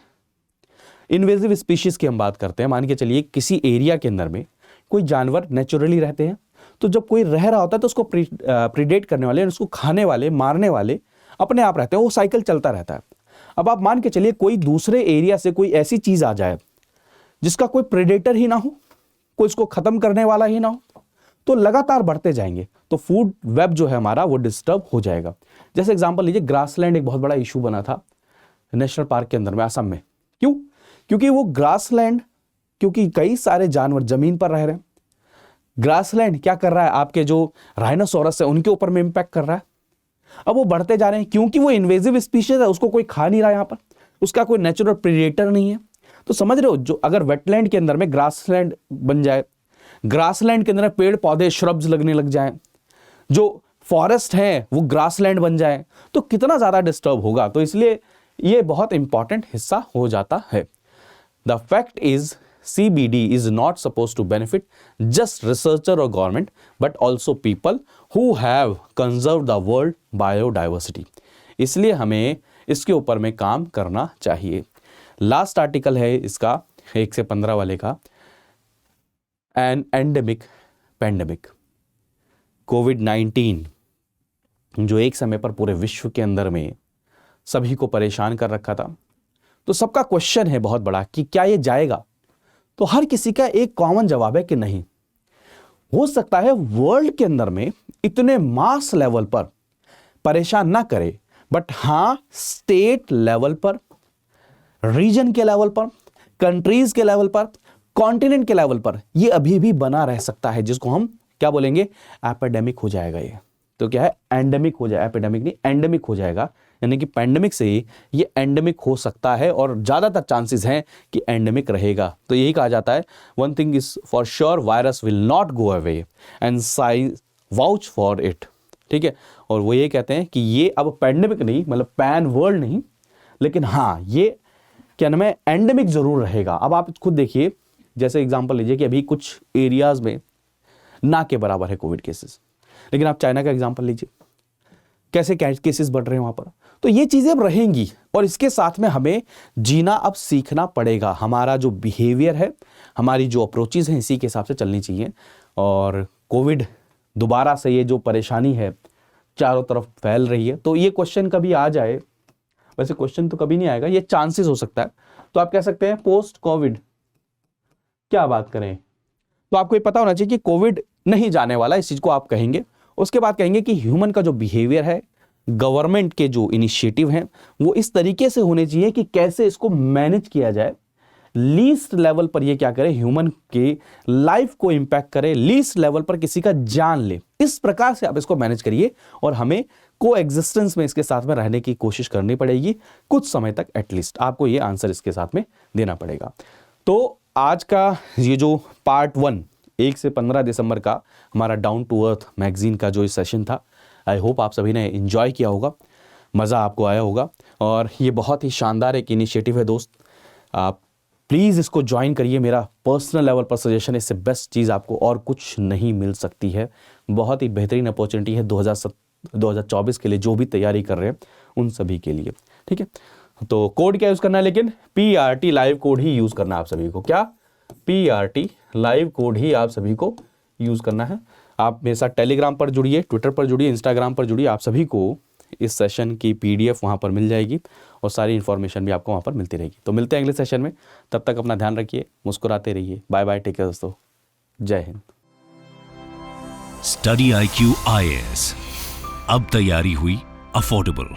Speaker 2: इन्वेजिव स्पीशीज की हम बात करते हैं, मान के चलिए किसी एरिया के अंदर में कोई जानवर नेचुरली रहते हैं, तो जब कोई रह रहा होता है तो उसको प्रीडेट करने वाले, उसको खाने वाले, मारने वाले अपने आप रहते हैं, वो साइकिल चलता रहता है। अब आप मान के चलिए कोई दूसरे एरिया से कोई ऐसी चीज आ जाए जिसका कोई प्रेडेटर ही ना हो, कोई इसको खत्म करने वाला ही ना हो, तो लगातार बढ़ते जाएंगे, तो फूड वेब जो है हमारा वो डिस्टर्ब हो जाएगा। जैसे एग्जांपल लीजिए, ग्रासलैंड एक बहुत बड़ा इशू बना था नेशनल पार्क के अंदर में, असम में। क्यों? क्योंकि वो ग्रासलैंड, क्योंकि कई सारे जानवर जमीन पर रह रहे हैं, ग्रासलैंड क्या कर रहा है, आपके जो राइनोसोरस है उनके ऊपर में इंपैक्ट कर रहा है। अब वो बढ़ते जा रहे हैं क्योंकि वो इन्वेजिव स्पीशीज है, उसको कोई खा नहीं रहा, यहां पर उसका कोई नेचुरल प्रेडेटर नहीं है। तो समझ रहे हो, जो अगर वेटलैंड के अंदर में ग्रासलैंड बन जाए, ग्रासलैंड के अंदर पेड़ पौधे श्रब्स लगने लग जाए, जो फॉरेस्ट है वो ग्रासलैंड बन जाए, तो कितना ज्यादा डिस्टर्ब होगा। तो इसलिए ये बहुत इंपॉर्टेंट हिस्सा हो जाता है। The fact is CBD is not supposed to benefit just researcher or government, but also people who have conserved the world biodiversity. इसलिए हमें इसके ऊपर में काम करना चाहिए। लास्ट आर्टिकल है इसका 1 से 15 वाले का, एन एंडेमिक पैंडेमिक, कोविड-19 जो एक समय पर पूरे विश्व के अंदर में सभी को परेशान कर रखा था। तो सबका क्वेश्चन है बहुत बड़ा कि क्या ये जाएगा? तो हर किसी का एक कॉमन जवाब है कि नहीं। हो सकता है वर्ल्ड के अंदर में इतने मास लेवल पर परेशान ना करे, बट हां स्टेट लेवल पर, रीजन के लेवल पर, कंट्रीज के लेवल पर, कॉन्टिनेंट के लेवल पर ये अभी भी बना रह सकता है, जिसको हम क्या बोलेंगे, एपिडेमिक हो जाएगा। ये तो क्या है, एंडेमिक हो जाएगा, एपिडेमिक नहीं एंडेमिक हो जाएगा, यानी कि पैंडेमिक से ये एंडेमिक हो सकता है और ज्यादातर चांसेस हैं कि एंडेमिक रहेगा। तो यही कहा जाता है, one thing is for sure, virus will not go away and science vouch for it. ठीक है। और वो ये कहते हैं कि ये अब पैंडेमिक नहीं, मतलब पैन वर्ल्ड नहीं, लेकिन हाँ ये क्या नाम है, एंडेमिक जरूर रहेगा। अब आप खुद देखिए, जैसे एग्जांपल लीजिए कि अभी कुछ एरियाज में ना के बराबर है कोविड केसेस, लेकिन आप चाइना का एग्जांपल लीजिए, कैसे केसेस बढ़ रहे हैं वहां पर। तो ये चीजें अब रहेंगी और इसके साथ में हमें जीना अब सीखना पड़ेगा। हमारा जो बिहेवियर है, हमारी जो अप्रोचेज हैं, इसी के हिसाब से चलनी चाहिए। और कोविड दोबारा से ये जो परेशानी है चारों तरफ फैल रही है, तो ये क्वेश्चन कभी आ जाए, वैसे क्वेश्चन तो कभी नहीं आएगा, ये चांसेस हो सकता है। तो आप कह सकते हैं पोस्ट कोविड क्या बात करें, तो आपको ये पता होना चाहिए कि कोविड नहीं जाने वाला, इस चीज को आप कहेंगे। उसके बाद कहेंगे कि ह्यूमन का जो बिहेवियर है, गवर्नमेंट के जो इनिशिएटिव हैं, वो इस तरीके से होने चाहिए कि कैसे इसको मैनेज किया जाए, लीस्ट लेवल पर ये क्या करे, ह्यूमन के लाइफ को इंपैक्ट करे, लीस्ट लेवल पर किसी का जान ले। इस प्रकार से आप इसको मैनेज करिए और हमें को एग्जिस्टेंस में इसके साथ में रहने की कोशिश करनी पड़ेगी कुछ समय तक, एटलीस्ट आपको ये आंसर इसके साथ में देना पड़ेगा। तो आज का ये जो पार्ट 1 1 से 15 दिसंबर का हमारा डाउन टू अर्थ मैगजीन का जो सेशन था, आई होप आप सभी ने एंजॉय किया होगा, मज़ा आपको आया होगा। और ये बहुत ही शानदार एक इनिशिएटिव है दोस्त, आप प्लीज़ इसको ज्वाइन करिए। मेरा पर्सनल लेवल पर सजेशन है, इससे बेस्ट चीज़ आपको और कुछ नहीं मिल सकती है। बहुत ही बेहतरीन अपॉर्चुनिटी है 2024 के लिए, जो भी तैयारी कर रहे हैं उन सभी के लिए, ठीक है। तो कोड क्या यूज़ करना है, लेकिन PRT लाइव कोड ही यूज़ करना है आप सभी को। क्या? PRT लाइव कोड ही आप सभी को यूज़ करना है। आप मेरे साथ टेलीग्राम पर जुड़िए, ट्विटर पर जुड़िए, इंस्टाग्राम पर जुड़िए। आप सभी को इस सेशन की PDF वहाँ पर मिल जाएगी और सारी इन्फॉर्मेशन भी आपको वहाँ पर मिलती रहेगी। तो मिलते हैं अगले सेशन में, तब तक अपना ध्यान रखिए, मुस्कुराते रहिए। बाय बाय, टेक केयर दोस्तों, जय हिंद।
Speaker 1: स्टडी IQ IAS, अब तैयारी हुई अफोर्डेबल।